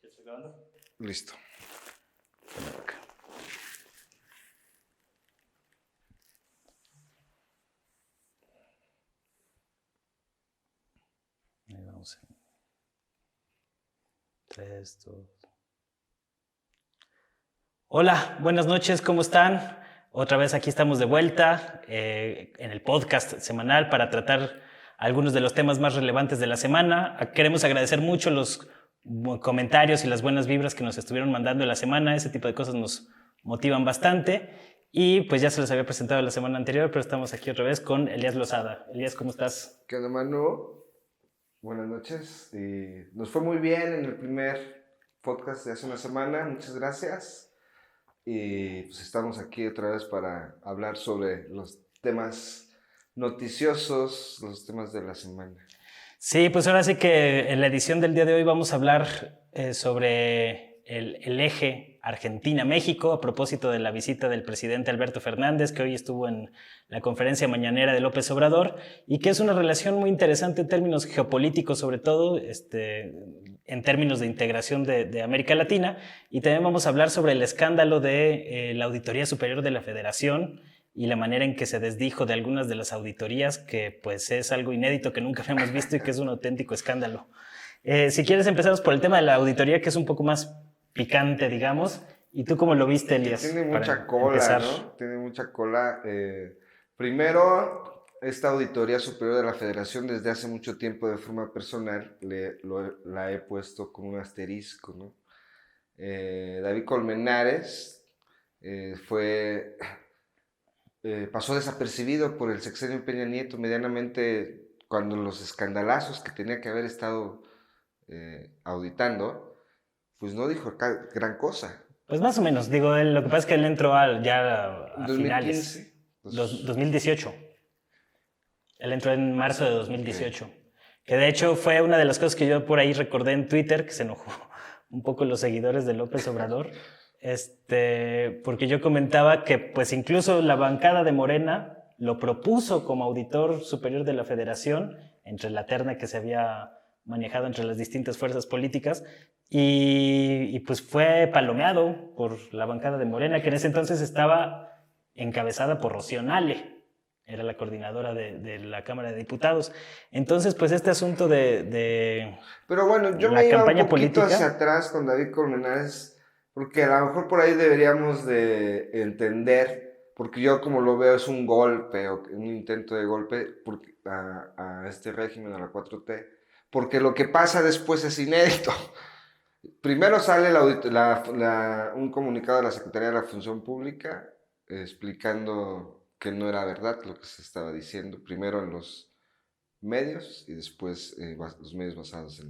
¿Está grabando? Listo. Ahí vamos. 3, 2. Hola, buenas noches, ¿cómo están? Otra vez aquí estamos de vuelta en el podcast semanal para tratar algunos de los temas más relevantes de la semana. Queremos agradecer mucho los comentarios y las buenas vibras que nos estuvieron mandando en la semana. Ese tipo de cosas nos motivan bastante. Y pues ya se les había presentado la semana anterior, pero estamos aquí otra vez con Elías Lozada. Elías, ¿cómo estás? ¿Qué onda, Manu? Buenas noches. Nos fue muy bien en el primer podcast de hace una semana. Muchas gracias. Y pues estamos aquí otra vez para hablar sobre los temas noticiosos, los temas de la semana. Sí, pues ahora sí que en la edición del día de hoy vamos a hablar sobre el eje Argentina-México a propósito de la visita del presidente Alberto Fernández, que hoy estuvo en la conferencia mañanera de López Obrador, y que es una relación muy interesante en términos geopolíticos, sobre todo en términos de integración de América Latina, y también vamos a hablar sobre el escándalo de la Auditoría Superior de la Federación y la manera en que se desdijo de algunas de las auditorías, que pues es algo inédito que nunca habíamos visto y que es un auténtico escándalo. Si quieres empezamos por el tema de la auditoría, que es un poco más picante, digamos. ¿Y tú cómo lo viste, Elías? Tiene mucha cola, empezar. ¿no? Tiene mucha cola. Primero, esta Auditoría Superior de la Federación, desde hace mucho tiempo de forma personal, la he puesto con un asterisco, ¿no? David Colmenares pasó desapercibido por el sexenio Peña Nieto medianamente cuando los escandalazos que tenía que haber estado auditando, pues no dijo gran cosa. Pues más o menos, digo, lo que pasa es que él entró ya a 2015, finales, 2018. Él entró en marzo de 2018. Okay. Que de hecho fue una de las cosas que yo por ahí recordé en Twitter, que se enojó un poco los seguidores de López Obrador, porque yo comentaba que pues incluso la bancada de Morena lo propuso como auditor superior de la Federación, entre la terna que se había manejado entre las distintas fuerzas políticas, y pues fue palomeado por la bancada de Morena, que en ese entonces estaba encabezada por Rocío Nale. Era la coordinadora de la Cámara de Diputados. Entonces, pues este asunto Pero bueno, yo me iba un poquito hacia atrás con David Colmenares, porque a lo mejor por ahí deberíamos de entender, porque yo como lo veo es un golpe, o un intento de golpe a este régimen, a la 4T, porque lo que pasa después es inédito. Primero sale un comunicado de la Secretaría de la Función Pública explicando que no era verdad lo que se estaba diciendo, primero en los medios y después los medios basados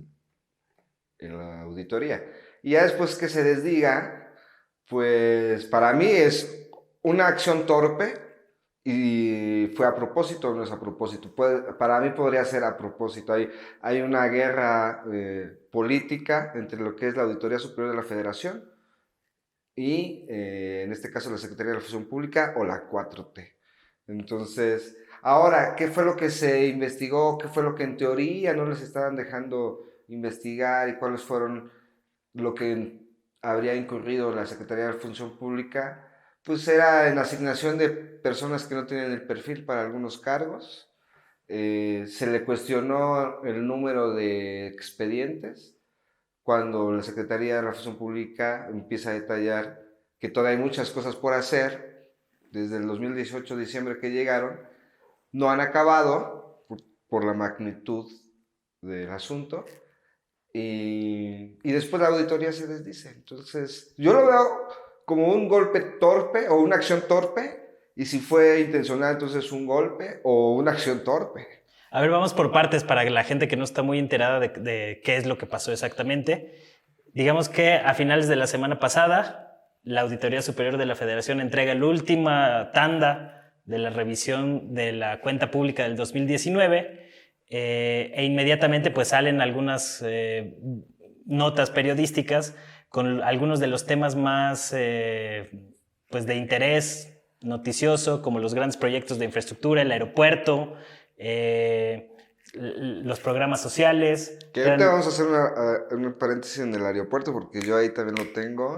en la auditoría. Y ya después que se desdiga, pues para mí es una acción torpe y fue a propósito o no es a propósito. Para mí podría ser a propósito. Hay una guerra política entre lo que es la Auditoría Superior de la Federación y en este caso la Secretaría de la Función Pública o la 4T. Entonces, ahora, ¿qué fue lo que se investigó? ¿Qué fue lo que en teoría no les estaban dejando investigar? ¿Y cuáles fueron lo que habría incurrido la Secretaría de la Función Pública? Pues era en la asignación de personas que no tienen el perfil para algunos cargos. Se le cuestionó el número de expedientes cuando la Secretaría de la Función Pública empieza a detallar que todavía hay muchas cosas por hacer, desde el 2018, diciembre que llegaron, no han acabado por la magnitud del asunto, y después la auditoría se desdice. Entonces, yo lo veo como un golpe torpe o una acción torpe, y si fue intencional, entonces un golpe o una acción torpe. A ver, vamos por partes para la gente que no está muy enterada de qué es lo que pasó exactamente. Digamos que a finales de la semana pasada, la Auditoría Superior de la Federación entrega la última tanda de la revisión de la cuenta pública del 2019 e inmediatamente pues salen algunas notas periodísticas con algunos de los temas más pues de interés noticioso, como los grandes proyectos de infraestructura, el aeropuerto, los programas sociales. Que ahorita vamos a hacer un paréntesis en el aeropuerto porque yo ahí también lo tengo.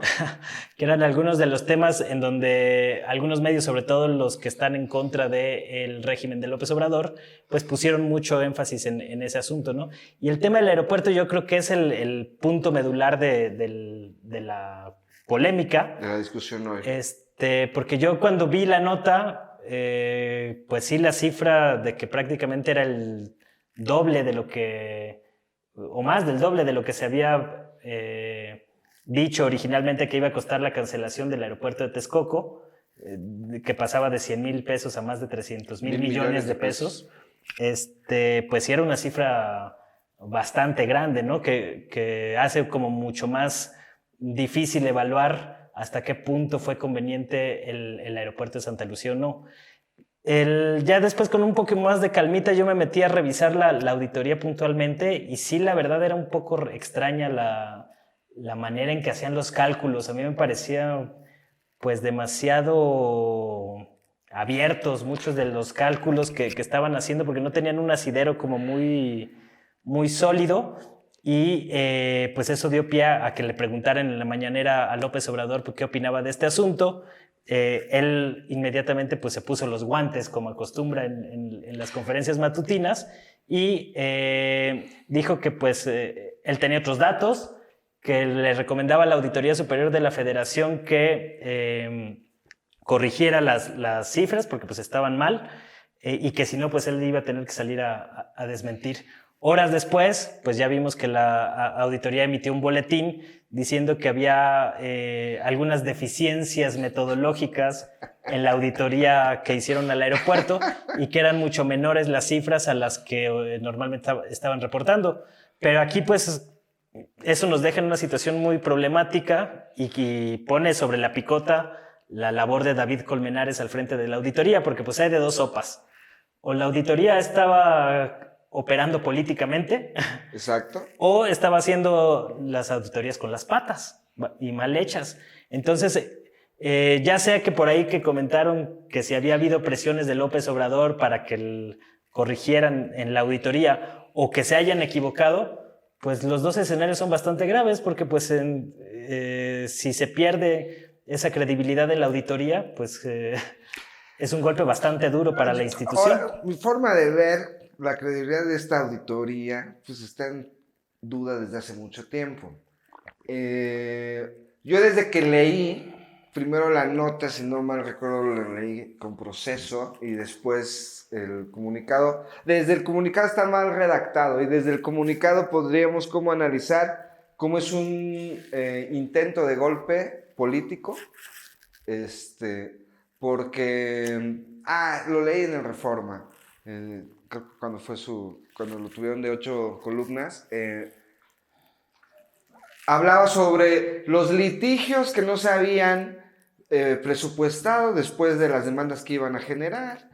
Que eran algunos de los temas en donde algunos medios, sobre todo los que están en contra del régimen de López Obrador, pues pusieron mucho énfasis en ese asunto, ¿no? Y el tema del aeropuerto yo creo que es el punto medular de la polémica. De la discusión hoy. Porque yo cuando vi la nota, pues sí, la cifra de que prácticamente era el doble de lo que, o más del doble de lo que se había dicho originalmente que iba a costar la cancelación del aeropuerto de Texcoco, que pasaba de 100,000 pesos a más de 300,000 millones de pesos, pues sí era una cifra bastante grande, ¿no? Que hace como mucho más difícil evaluar hasta qué punto fue conveniente el aeropuerto de Santa Lucía o no. Ya después, con un poco más de calmita, yo me metí a revisar la auditoría puntualmente y sí, la verdad era un poco extraña la manera en que hacían los cálculos. A mí me parecía pues demasiado abiertos muchos de los cálculos que estaban haciendo, porque no tenían un asidero como muy, muy sólido. Y pues eso dio pie a que le preguntaran en la mañanera a López Obrador qué opinaba de este asunto. Él inmediatamente pues se puso los guantes, como acostumbra en las conferencias matutinas, y dijo que pues él tenía otros datos, que le recomendaba a la Auditoría Superior de la Federación que corrigiera las cifras porque pues estaban mal, y que si no pues él iba a tener que salir a desmentir. Horas después, pues ya vimos que la auditoría emitió un boletín diciendo que había algunas deficiencias metodológicas en la auditoría que hicieron al aeropuerto y que eran mucho menores las cifras a las que normalmente estaban reportando. Pero aquí, pues, eso nos deja en una situación muy problemática y pone sobre la picota la labor de David Colmenares al frente de la auditoría, porque pues hay de dos sopas. O la auditoría estaba operando políticamente. Exacto. O estaba haciendo las auditorías con las patas y mal hechas. Entonces, ya sea que por ahí que comentaron que si había habido presiones de López Obrador para que corrigieran en la auditoría o que se hayan equivocado, pues los dos escenarios son bastante graves porque pues si se pierde esa credibilidad de la auditoría, pues es un golpe bastante duro para la institución. Ahora, mi forma de ver la credibilidad de esta auditoría pues está en duda desde hace mucho tiempo. Yo desde que leí, primero la nota, si no mal recuerdo, la leí con Proceso y después el comunicado. Desde el comunicado está mal redactado y desde el comunicado podríamos como analizar cómo es un intento de golpe político, porque lo leí en el Reforma, cuando lo tuvieron de 8 columnas, hablaba sobre los litigios que no se habían presupuestado después de las demandas que iban a generar.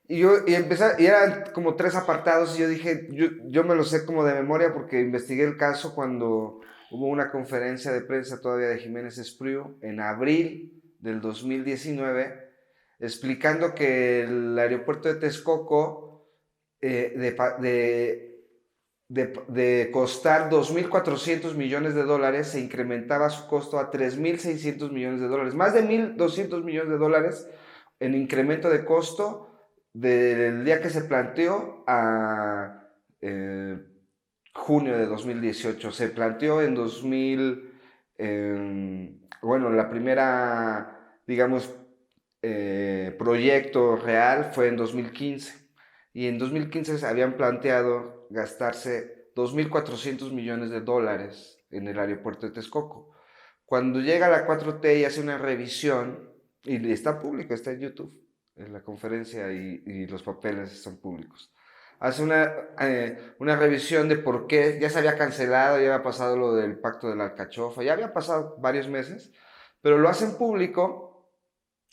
Y eran como 3 apartados y yo dije, yo me lo sé como de memoria porque investigué el caso cuando hubo una conferencia de prensa todavía de Jiménez Espriu en abril del 2019, explicando que el aeropuerto de Texcoco, de costar $2,400 millones, se incrementaba su costo a $3,600 millones, más de $1,200 millones en incremento de costo del día que se planteó a junio de 2018. Se planteó en la primera, digamos, proyecto real fue en 2015 y en 2015 se habían planteado gastarse $2,400 millones en el aeropuerto de Texcoco. Cuando llega la 4T y hace una revisión, y está público, está en YouTube, en la conferencia y los papeles son públicos, hace una revisión de por qué ya se había cancelado, ya había pasado lo del pacto de la alcachofa, ya había pasado varios meses, pero lo hacen público.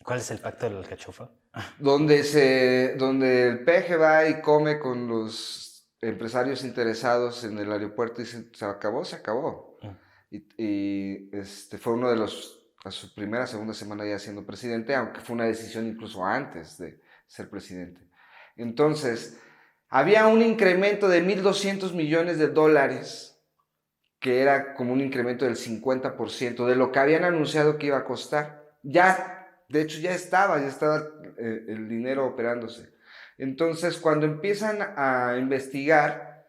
¿Cuál es el pacto de la alcachofa? Donde el PG va y come con los empresarios interesados en el aeropuerto y se acabó. Y fue uno de a su segunda semana ya siendo presidente, aunque fue una decisión incluso antes de ser presidente. Entonces, había un incremento de $1,200 millones, que era como un incremento del 50% de lo que habían anunciado que iba a costar. De hecho, ya estaba el dinero operándose. Entonces, cuando empiezan a investigar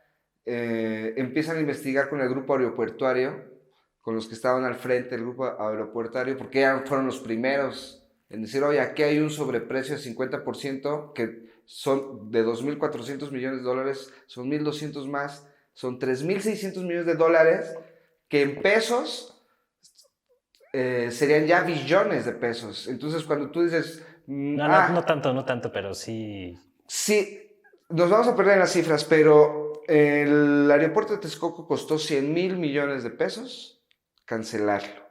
con el grupo aeroportuario, con los que estaban al frente del grupo aeroportuario, porque ya fueron los primeros en decir, oye, aquí hay un sobreprecio de 50%, que son de $2,400 millones, son 1,200 más, son 3,600 millones de dólares, que en pesos serían ya billones de pesos. Entonces, cuando tú dices... No tanto, pero sí... Sí, nos vamos a perder en las cifras, pero el aeropuerto de Texcoco costó 100,000 millones de pesos cancelarlo.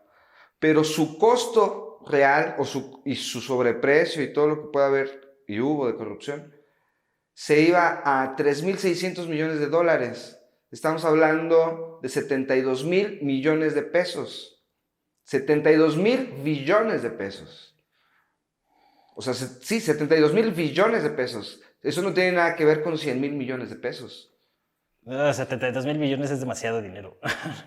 Pero su costo real y su sobreprecio y todo lo que pueda haber y hubo de corrupción se iba a 3,600 millones de dólares. Estamos hablando de 72,000 millones de pesos. 72,000 billones de pesos. O sea, sí, 72,000 billones de pesos. Eso no tiene nada que ver con 100,000 millones de pesos. 72,000 millones es demasiado dinero.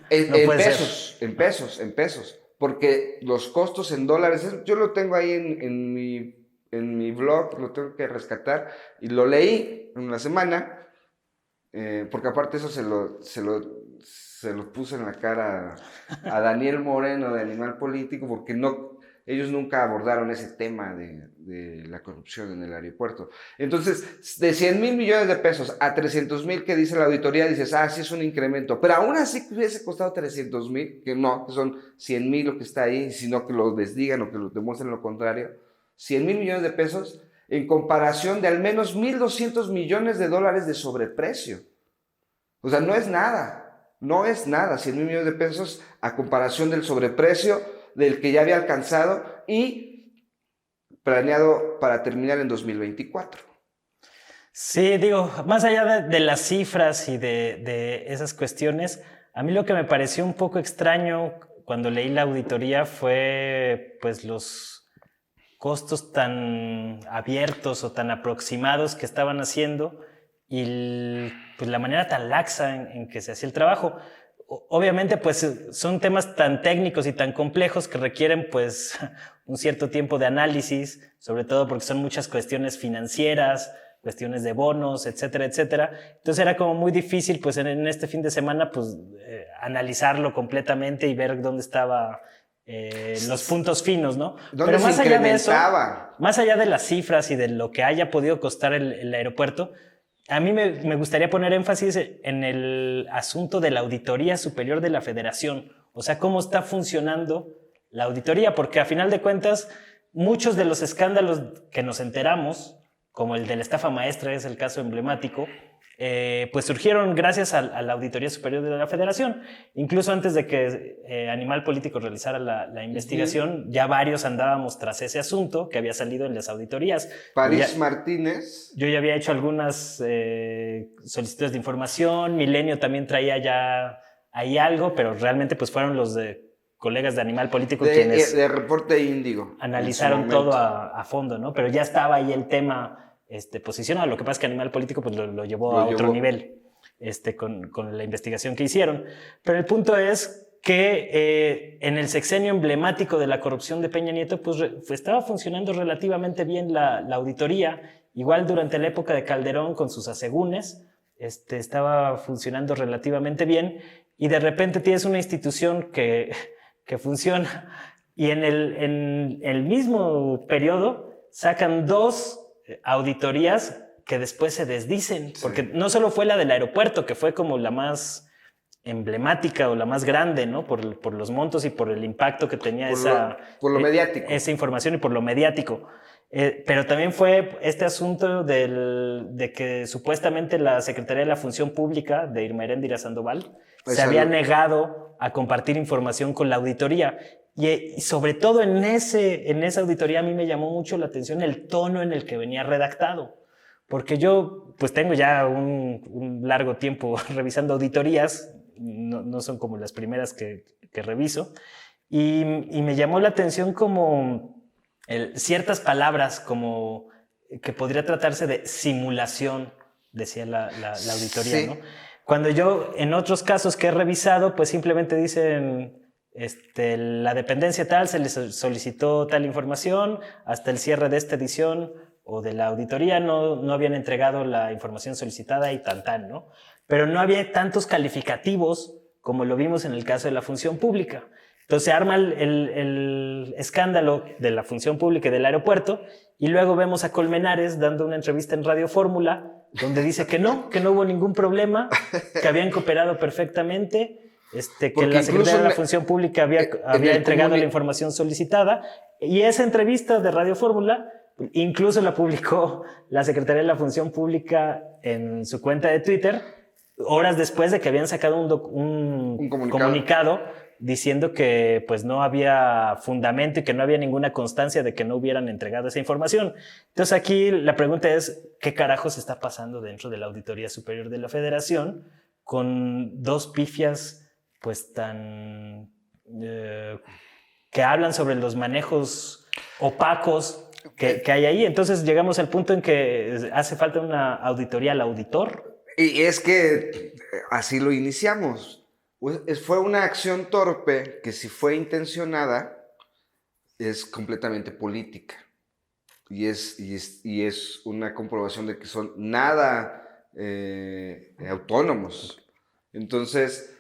En pesos. Porque los costos en dólares, yo lo tengo ahí en mi blog, lo tengo que rescatar, y lo leí en una semana, porque aparte eso se lo puse en la cara a Daniel Moreno de Animal Político, porque ellos nunca abordaron ese tema de la corrupción en el aeropuerto. Entonces, de 100,000 millones de pesos a 300,000 que dice la auditoría, dices, sí es un incremento. Pero aún así que hubiese costado 300,000, que no, que son 100,000 lo que está ahí, sino que lo desdigan o que lo demuestren lo contrario. 100,000 millones de pesos en comparación de al menos 1,200 millones de dólares de sobreprecio. O sea, no es nada, 100,000 millones de pesos a comparación del sobreprecio del que ya había alcanzado y planeado para terminar en 2024. Sí, digo, más allá de las cifras y de esas cuestiones, a mí lo que me pareció un poco extraño cuando leí la auditoría fue pues los costos tan abiertos o tan aproximados que estaban haciendo y pues la manera tan laxa en que se hacía el trabajo. Obviamente, pues son temas tan técnicos y tan complejos que requieren pues un cierto tiempo de análisis, sobre todo porque son muchas cuestiones financieras, cuestiones de bonos, etcétera, etcétera. Entonces era como muy difícil pues en este fin de semana pues analizarlo completamente y ver dónde estaban los puntos finos, ¿no? Pero más allá de eso, más allá de las cifras y de lo que haya podido costar el aeropuerto, a mí me gustaría poner énfasis en el asunto de la Auditoría Superior de la Federación. O sea, cómo está funcionando la auditoría, porque a final de cuentas, muchos de los escándalos que nos enteramos, como el de la estafa maestra, es el caso emblemático, pues surgieron gracias a la Auditoría Superior de la Federación. Incluso antes de que Animal Político realizara la investigación, ya varios andábamos tras ese asunto que había salido en las auditorías. París Martínez. Yo ya había hecho algunas solicitudes de información, Milenio también traía ya ahí algo, pero realmente pues fueron los colegas de Animal Político quienes... De Reporte Índigo. Analizaron todo a fondo, ¿no? Pero ya estaba ahí el tema posicionado. Lo que pasa es que Animal Político pues, lo llevó a otro nivel con la investigación que hicieron. Pero el punto es que en el sexenio emblemático de la corrupción de Peña Nieto pues estaba funcionando relativamente bien la auditoría. Igual durante la época de Calderón con sus asegúnes estaba funcionando relativamente bien y de repente tienes una institución que funciona y en el mismo periodo sacan 2 auditorías que después se desdicen, porque no solo fue la del aeropuerto, que fue como la más emblemática o la más grande, ¿no? Por los montos y por el impacto que tenía mediático. Esa información y por lo mediático. Pero también fue este asunto de que supuestamente la Secretaría de la Función Pública de Irma Heréndira Sandoval se había negado a compartir información con la auditoría. Y sobre todo en esa auditoría a mí me llamó mucho la atención el tono en el que venía redactado. Porque yo pues tengo ya un largo tiempo revisando auditorías, no son como las primeras que reviso, y me llamó la atención como ciertas palabras como que podría tratarse de simulación decía la auditoría, sí, ¿no? Cuando yo, en otros casos que he revisado, pues simplemente dicen, la dependencia tal, se les solicitó tal información, hasta el cierre de esta edición o de la auditoría no habían entregado la información solicitada y tan, ¿no? Pero no había tantos calificativos como lo vimos en el caso de la función pública. Entonces se arma el escándalo de la función pública y del aeropuerto, y luego vemos a Colmenares dando una entrevista en Radio Fórmula, donde dice que no hubo ningún problema, que habían cooperado perfectamente, que la Secretaría de la Función Pública había entregado la información solicitada, y esa entrevista de Radio Fórmula incluso la publicó la Secretaría de la Función Pública en su cuenta de Twitter, horas después de que habían sacado un comunicado diciendo que pues no había fundamento y que no había ninguna constancia de que no hubieran entregado esa información. Entonces aquí la pregunta es, ¿qué carajos está pasando dentro de la Auditoría Superior de la Federación con dos pifias pues tan... que hablan sobre los manejos opacos que hay ahí? Entonces llegamos al punto en que hace falta una auditoría al auditor. Y es que así lo iniciamos. Fue una acción torpe que, si fue intencionada, es completamente política. Y es una comprobación de que son nada autónomos. Entonces,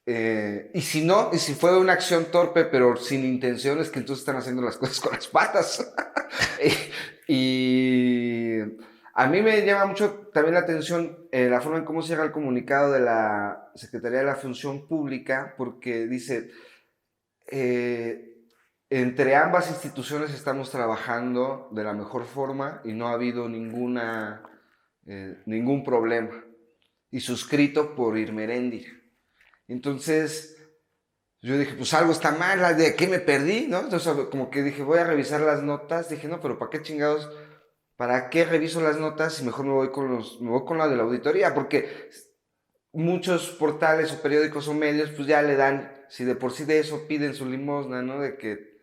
y si fue una acción torpe pero sin intención, es que entonces están haciendo las cosas con las patas. y a mí me llama mucho también la atención la forma en cómo cierra el comunicado de la Secretaría de la Función Pública, porque dice, entre ambas instituciones estamos trabajando de la mejor forma y no ha habido ningún problema. Y suscrito por Irmeréndira. Entonces, yo dije, pues algo está mal, ¿de qué me perdí? ¿No? Entonces, como que dije, voy a revisar las notas. Dije, no, pero ¿para qué chingados? ¿Para qué reviso las notas y mejor me voy con la de la auditoría? Porque muchos portales o periódicos o medios pues ya le dan, si de por sí de eso piden su limosna, ¿no? De que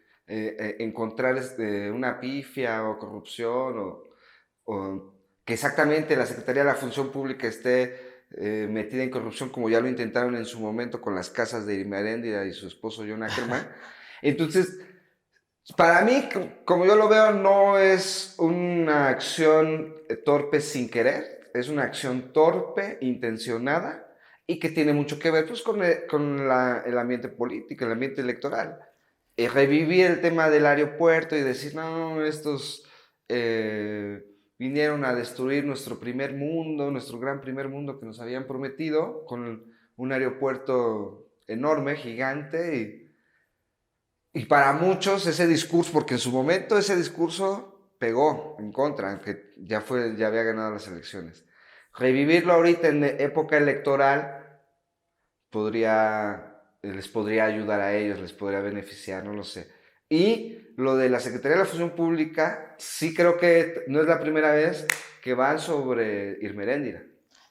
encontrar una pifia o corrupción o que exactamente la Secretaría de la Función Pública esté metida en corrupción, como ya lo intentaron en su momento con las casas de Irmeréndira y su esposo John Ackerman. Entonces, para mí, como yo lo veo, no es una acción torpe sin querer, es una acción torpe, intencionada, y que tiene mucho que ver pues, con el ambiente político, el ambiente electoral. Revivir el tema del aeropuerto y decir, no, estos vinieron a destruir nuestro primer mundo, nuestro gran primer mundo que nos habían prometido, con un aeropuerto enorme, gigante, y para muchos ese discurso, porque en su momento ese discurso pegó en contra, aunque ya había ganado las elecciones. Revivirlo ahorita en época electoral les podría ayudar a ellos, les podría beneficiar, no lo sé. Y lo de la Secretaría de la Función Pública, sí creo que no es la primera vez que van sobre Irmeréndira.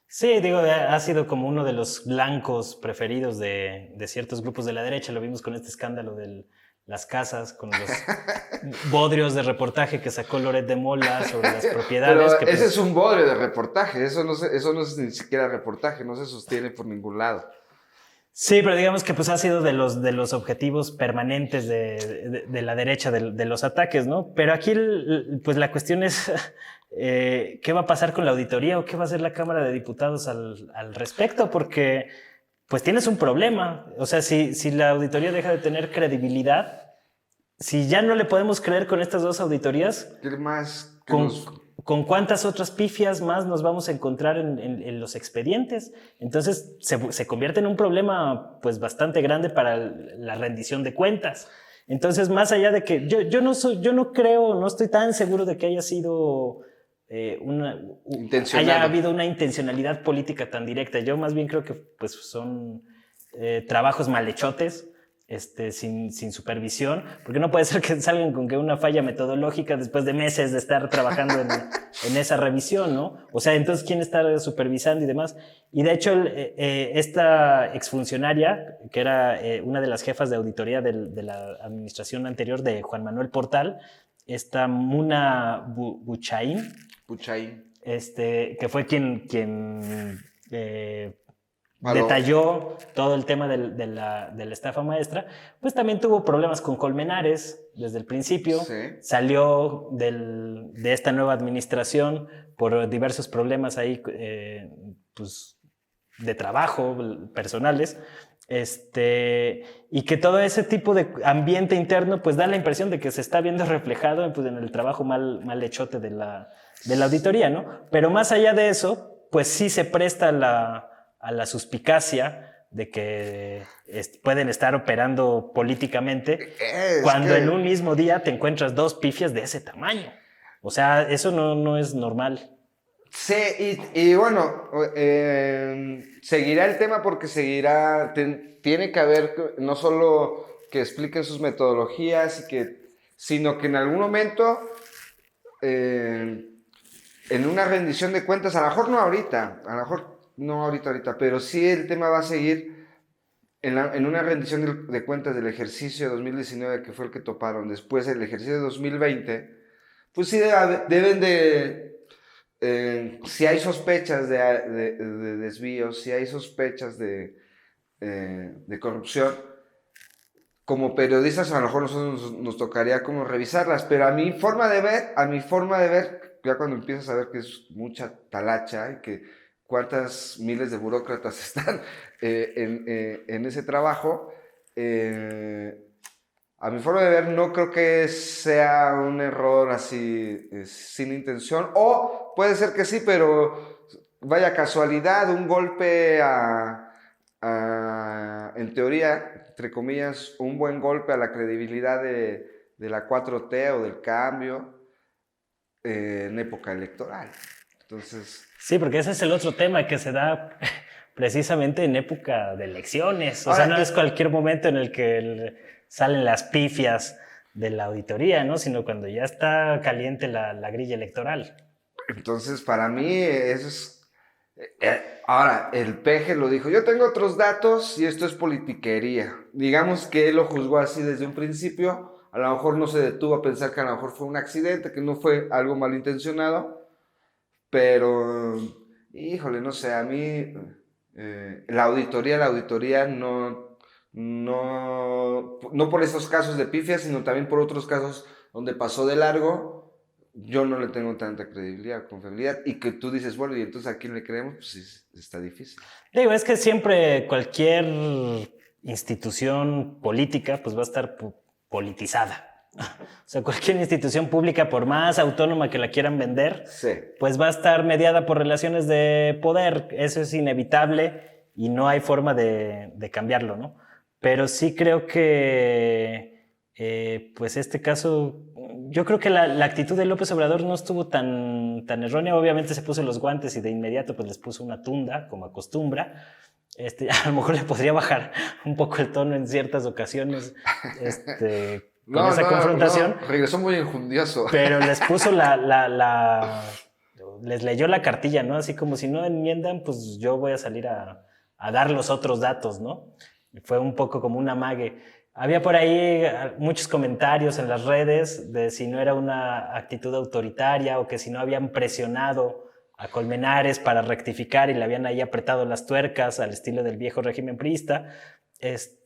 Sí, digo, ha sido como uno de los blancos preferidos de ciertos grupos de la derecha. Lo vimos con este escándalo de las casas, con los bodrios de reportaje que sacó Loret de Mola sobre las propiedades. Pero ese es un bodrio de reportaje, eso no es ni siquiera reportaje, no se sostiene por ningún lado. Sí, pero digamos que pues ha sido de los objetivos permanentes de la derecha, de los ataques, ¿no? Pero aquí pues la cuestión es ¿qué va a pasar con la auditoría o qué va a hacer la Cámara de Diputados al respecto? Porque pues tienes un problema. O sea, si la auditoría deja de tener credibilidad, si ya no le podemos creer con estas dos auditorías, ¿qué más? ¿Con cuántas otras pifias más nos vamos a encontrar en los expedientes? Entonces se convierte en un problema pues bastante grande para la rendición de cuentas. Entonces, más allá de que yo no creo, no estoy tan seguro de que haya sido haya habido una intencionalidad política tan directa. Yo más bien creo que pues son trabajos malhechotes. Sin supervisión, porque no puede ser que salgan con que una falla metodológica después de meses de estar trabajando en esa revisión, ¿no? O sea, entonces, ¿quién está supervisando y demás? Y de hecho, esta exfuncionaria, que era una de las jefas de auditoría de la administración anterior de Juan Manuel Portal, esta Muna Buchaín, que fue quien detalló todo el tema de la estafa maestra, pues también tuvo problemas con Colmenares desde el principio. Sí. Salió de esta nueva administración por diversos problemas ahí, pues, de trabajo, personales. Y que todo ese tipo de ambiente interno pues da la impresión de que se está viendo reflejado pues, en el trabajo mal hechote de la auditoría, ¿no? Pero más allá de eso, pues sí se presta a la suspicacia de que pueden estar operando políticamente cuando en un mismo día te encuentras 2 pifias de ese tamaño. O sea, eso no es normal. Sí, y bueno, seguirá el tema porque tiene que haber no solo que expliquen sus metodologías, sino que en algún momento, en una rendición de cuentas, a lo mejor no ahorita, pero sí el tema va a seguir en una rendición de cuentas del ejercicio de 2019, que fue el que toparon. Después el ejercicio de 2020, pues sí deben de... si hay sospechas de desvíos, si hay sospechas de corrupción, como periodistas a lo mejor nosotros nos tocaría como revisarlas, pero a mi forma de ver, ya cuando empiezas a ver que es mucha talacha y que cuántas miles de burócratas están en ese trabajo, a mi forma de ver, no creo que sea un error así sin intención, o puede ser que sí, pero vaya casualidad, un golpe en teoría, entre comillas, un buen golpe a la credibilidad de la 4T o del cambio en época electoral. Entonces... Sí, porque ese es el otro tema que se da precisamente en época de elecciones. O sea, no es cualquier momento en el que salen las pifias de la auditoría, ¿no? Sino cuando ya está caliente la grilla electoral. Entonces, para mí, eso es... ahora, el peje lo dijo, yo tengo otros datos y esto es politiquería. Digamos que él lo juzgó así desde un principio, a lo mejor no se detuvo a pensar que a lo mejor fue un accidente, que no fue algo malintencionado, pero, híjole, no sé, a mí la auditoría no por esos casos de pifia, sino también por otros casos donde pasó de largo. Yo no le tengo tanta credibilidad, confiabilidad, y que tú dices, bueno, ¿y entonces a quién le creemos? Pues sí, está difícil. Digo, es que siempre cualquier institución política pues va a estar politizada. O sea, cualquier institución pública, por más autónoma que la quieran vender, sí, pues va a estar mediada por relaciones de poder. Eso es inevitable y no hay forma de cambiarlo, ¿no? Pero sí creo que, pues este caso, yo creo que la actitud de López Obrador no estuvo tan errónea. Obviamente se puso los guantes y de inmediato pues les puso una tunda, como acostumbra. A lo mejor le podría bajar un poco el tono en ciertas ocasiones, con esa confrontación. No, regresó muy enjundioso. Pero les puso les leyó la cartilla, ¿no? Así como si no enmiendan, pues yo voy a salir a dar los otros datos, ¿no? Fue un poco como un amague. Había por ahí muchos comentarios en las redes de si no era una actitud autoritaria o que si no habían presionado a Colmenares para rectificar y le habían ahí apretado las tuercas al estilo del viejo régimen priista.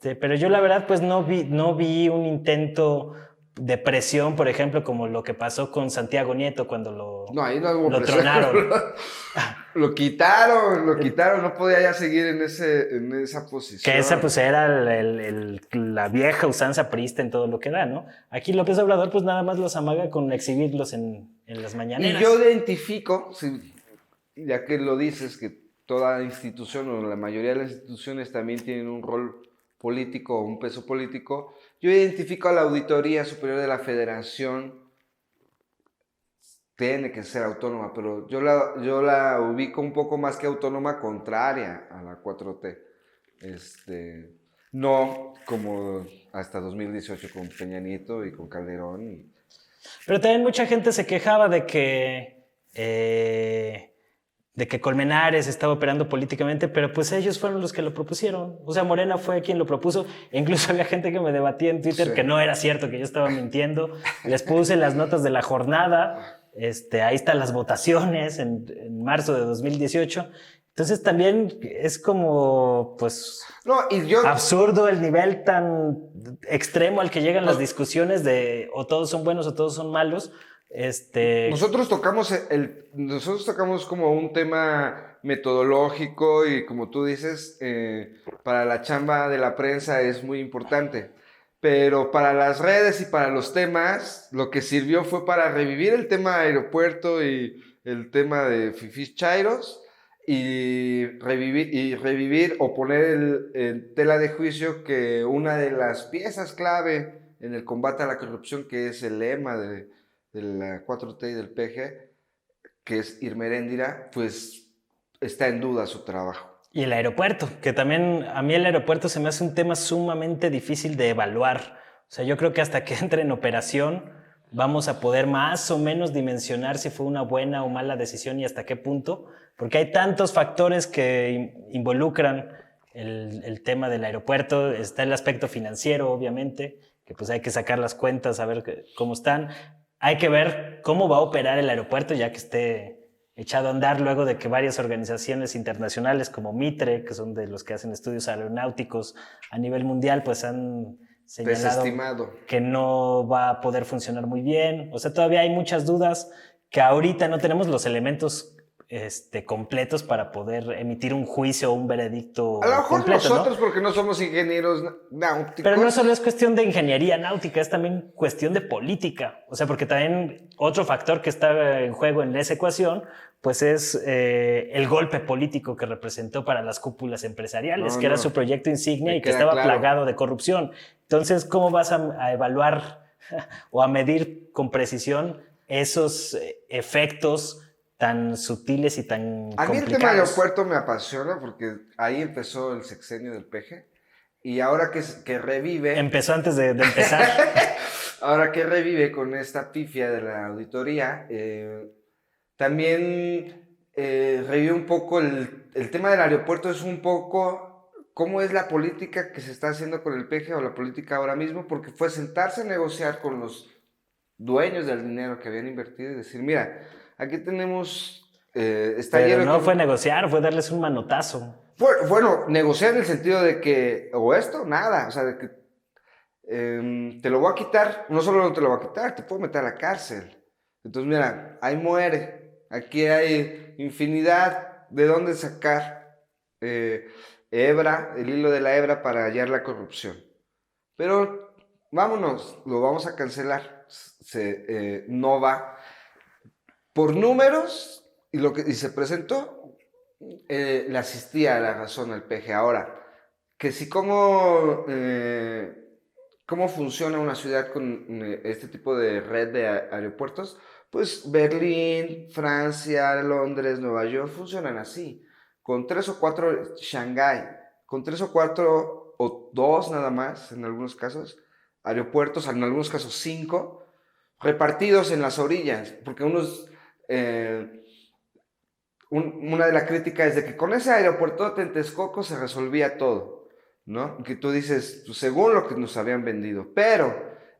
Pero yo la verdad pues no vi un intento de presión, por ejemplo, como lo que pasó con Santiago Nieto cuando lo tronaron. Lo quitaron, no podía ya seguir en esa posición. Que esa pues era la vieja usanza priista en todo lo que da, ¿no? Aquí López Obrador pues nada más los amaga con exhibirlos en las mañaneras. Y yo identifico, ya que lo dices, que toda institución o la mayoría de las instituciones también tienen un rol político o un peso político, yo identifico a la Auditoría Superior de la Federación, tiene que ser autónoma, pero yo la ubico un poco más que autónoma, contraria a la 4T. No como hasta 2018 con Peña Nieto y con Calderón. Pero también mucha gente se quejaba de que Colmenares estaba operando políticamente, pero pues ellos fueron los que lo propusieron. O sea, Morena fue quien lo propuso. E incluso había gente que me debatía en Twitter que no era cierto, que yo estaba mintiendo. Les puse las notas de La Jornada, Ahí están las votaciones en marzo de 2018. Entonces también es como, pues, absurdo el nivel tan extremo al que llegan las discusiones de o todos son buenos o todos son malos. Nosotros tocamos como un tema metodológico y como tú dices, para la chamba de la prensa es muy importante. Pero para las redes y para los temas, lo que sirvió fue para revivir el tema aeropuerto y el tema de fifís chairos y revivir o poner en tela de juicio que una de las piezas clave en el combate a la corrupción, que es el lema de la 4T y del PG, que es Irma Eréndira, pues está en duda su trabajo. Y el aeropuerto, que también a mí el aeropuerto se me hace un tema sumamente difícil de evaluar. O sea, yo creo que hasta que entre en operación vamos a poder más o menos dimensionar si fue una buena o mala decisión y hasta qué punto, porque hay tantos factores que involucran el tema del aeropuerto. Está el aspecto financiero, obviamente, que pues hay que sacar las cuentas, a ver cómo están. Hay que ver cómo va a operar el aeropuerto ya que esté echado a andar, luego de que varias organizaciones internacionales como Mitre, que son de los que hacen estudios aeronáuticos a nivel mundial, pues han señalado que no va a poder funcionar muy bien. O sea, todavía hay muchas dudas que ahorita no tenemos los elementos completos para poder emitir un juicio o un veredicto a lo mejor completo, nosotros, ¿no? Porque no somos ingenieros náuticos. Pero no solo es cuestión de ingeniería náutica, es también cuestión de política. O sea, porque también otro factor que está en juego en esa ecuación, pues es el golpe político que representó para las cúpulas empresariales, que era su proyecto insignia y que estaba plagado de corrupción. Entonces, ¿cómo vas a evaluar o a medir con precisión esos efectos tan sutiles y tan complicados? A mí el tema del aeropuerto me apasiona porque ahí empezó el sexenio del PG y ahora que revive... Empezó antes de empezar. Ahora que revive con esta pifia de la auditoría, también revive un poco el tema del aeropuerto, es un poco cómo es la política que se está haciendo con el PG o la política ahora mismo, porque fue sentarse a negociar con los dueños del dinero que habían invertido y decir, mira, aquí tenemos... Pero no fue negociar, fue darles un manotazo. Bueno, negociar en el sentido de que, o esto, nada, o sea, de que te lo voy a quitar, no solo no te lo voy a quitar, te puedo meter a la cárcel. Entonces, mira, ahí muere, aquí hay infinidad de dónde sacar hebra, el hilo de la hebra para hallar la corrupción. Pero vámonos, lo vamos a cancelar, no va. Por números... Y se presentó, le asistía a la razón al PG. Ahora, que si cómo funciona una ciudad con este tipo de red de aeropuertos, pues Berlín, Francia, Londres, Nueva York funcionan así, con 3 o 4, Shanghái, con 3 o 4 o 2 nada más, en algunos casos, aeropuertos, en algunos casos 5, repartidos en las orillas, porque unos... una de las críticas es de que con ese aeropuerto en Texcoco se resolvía todo, ¿no? Que tú dices, pues, según lo que nos habían vendido. Pero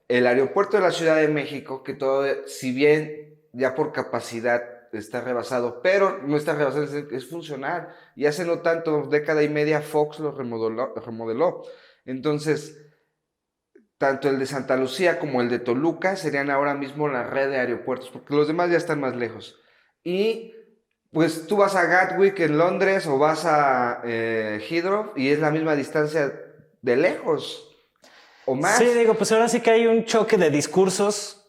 el aeropuerto de la Ciudad de México, que todo, si bien ya por capacidad está rebasado, pero no está rebasado, es funcional. Y hace no tanto, década y media, Fox lo remodeló. Entonces, tanto el de Santa Lucía como el de Toluca serían ahora mismo la red de aeropuertos, porque los demás ya están más lejos. Y... pues tú vas a Gatwick en Londres o vas a Heathrow y es la misma distancia de lejos o más. Sí, digo, pues ahora sí que hay un choque de discursos,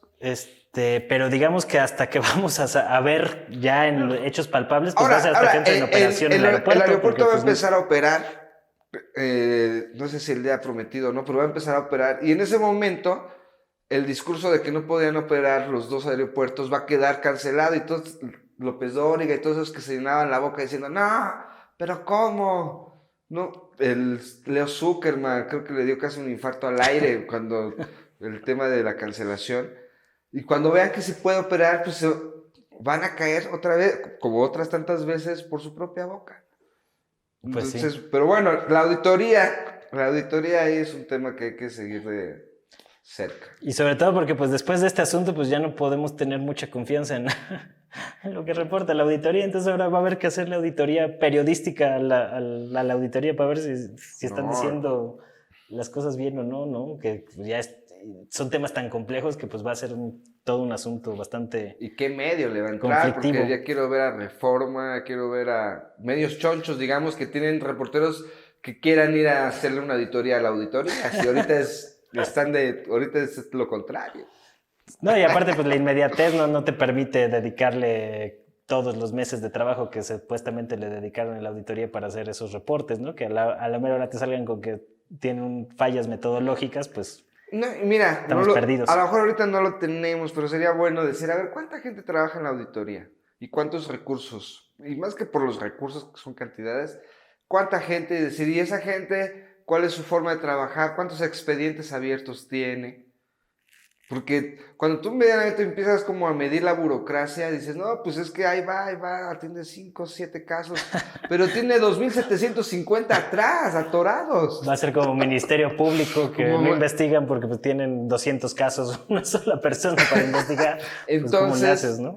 pero digamos que hasta que vamos a ver ya en hechos palpables, pues va a ser hasta que entre en operación el aeropuerto. El aeropuerto va a empezar a operar, no sé si el día prometido o no, pero va a empezar a operar y en ese momento el discurso de que no podían operar los dos aeropuertos va a quedar cancelado y entonces... López Dóriga y todos esos que se llenaban la boca diciendo, no, pero ¿cómo? No, el Leo Zuckerman creo que le dio casi un infarto al aire cuando el tema de la cancelación. Y cuando vean que se puede operar, pues van a caer otra vez, como otras tantas veces, por su propia boca. Entonces, pues sí. Pero bueno, la auditoría ahí es un tema que hay que seguir cerca. Y sobre todo porque pues después de este asunto pues ya no podemos tener mucha confianza en lo que reporta la auditoría, entonces ahora va a haber que hacerle auditoría periodística a la auditoría para ver si están diciendo las cosas bien o no, ¿no? Que ya son temas tan complejos que pues va a ser todo un asunto bastante ¿Y qué medio le va a entrar? Porque ya quiero ver a Reforma, quiero ver a medios chonchos, digamos, que tienen reporteros que quieran ir a hacerle una auditoría a la auditoría. Si ahorita ahorita es lo contrario. No, y aparte pues la inmediatez no te permite dedicarle todos los meses de trabajo que supuestamente le dedicaron en la auditoría para hacer esos reportes, ¿no? Que a la mera hora te salgan con que tienen fallas metodológicas, pues no, mira, estamos perdidos. A lo mejor ahorita no lo tenemos, pero sería bueno decir, a ver, ¿cuánta gente trabaja en la auditoría? ¿Y cuántos recursos? Y más que por los recursos, que son cantidades, ¿cuánta gente? Decir, ¿y esa gente cuál es su forma de trabajar? ¿Cuántos expedientes abiertos tiene? Porque cuando tú medianamente empiezas como a medir la burocracia, dices, no, pues es que ahí va, atiende 5 o 7 casos, pero tiene 2,750 atrás, atorados. Va a ser como Ministerio Público que no investigan porque pues tienen 200 casos, una sola persona para investigar. Entonces, pues, ¿cómo le haces, no?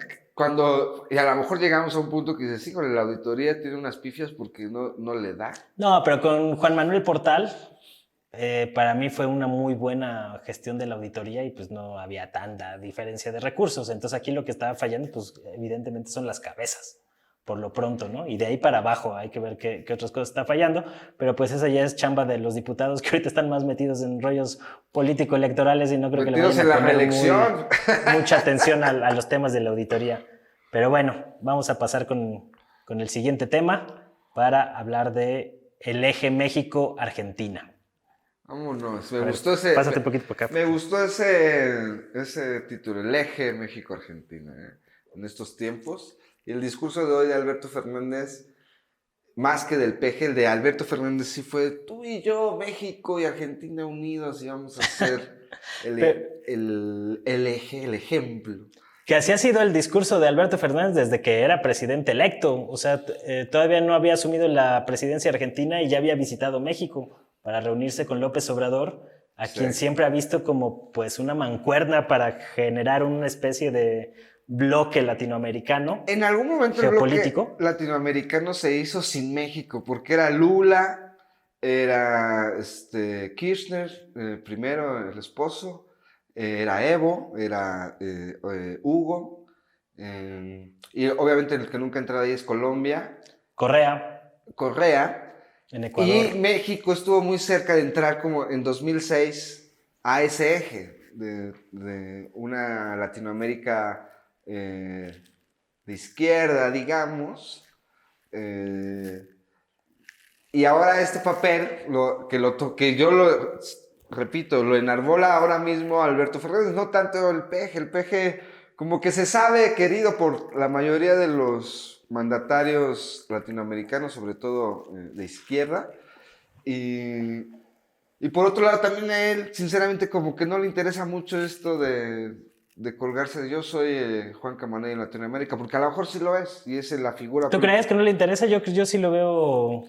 Y a lo mejor llegamos a un punto que dices, híjole, la auditoría tiene unas pifias porque no le da. No, pero con Juan Manuel Portal... para mí fue una muy buena gestión de la auditoría y pues no había tanta diferencia de recursos. Entonces aquí lo que estaba fallando pues evidentemente son las cabezas, por lo pronto, ¿no? Y de ahí para abajo hay que ver qué otras cosas están fallando, pero pues esa ya es chamba de los diputados que ahorita están más metidos en rollos político-electorales y no creo que le vayan a poner mucha atención a los temas de la auditoría. Pero bueno, vamos a pasar con el siguiente tema para hablar de el eje México-Argentina. Vámonos, me gustó ese. Pásate un poquito por acá. Me gustó ese título, el eje México-Argentina, en estos tiempos. Y el discurso de hoy de Alberto Fernández, más que del peje, el de Alberto Fernández sí fue tú y yo, México y Argentina unidos, y vamos a hacer el eje, el ejemplo. Que así ha sido el discurso de Alberto Fernández desde que era presidente electo. O sea, todavía no había asumido la presidencia argentina y ya había visitado México para reunirse con López Obrador, a quien siempre ha visto como pues una mancuerna para generar una especie de bloque latinoamericano. En algún momento geopolítico. El bloque latinoamericano se hizo sin México, porque era Lula, era Kirchner, primero el esposo, era Evo, era Hugo, y obviamente el que nunca ha entrado ahí es Colombia. Correa. En Ecuador. Y México estuvo muy cerca de entrar como en 2006 a ese eje de una Latinoamérica de izquierda, digamos. Y ahora este papel, que yo lo repito, lo enarbola ahora mismo Alberto Fernández, no tanto el peje como que se sabe querido por la mayoría de los mandatarios latinoamericanos, sobre todo de izquierda, y por otro lado también a él, sinceramente, como que no le interesa mucho esto de colgarse de yo soy Juan Camaney en Latinoamérica, porque a lo mejor sí lo es, y es la figura. ¿Tú crees que no le interesa? Yo sí lo veo,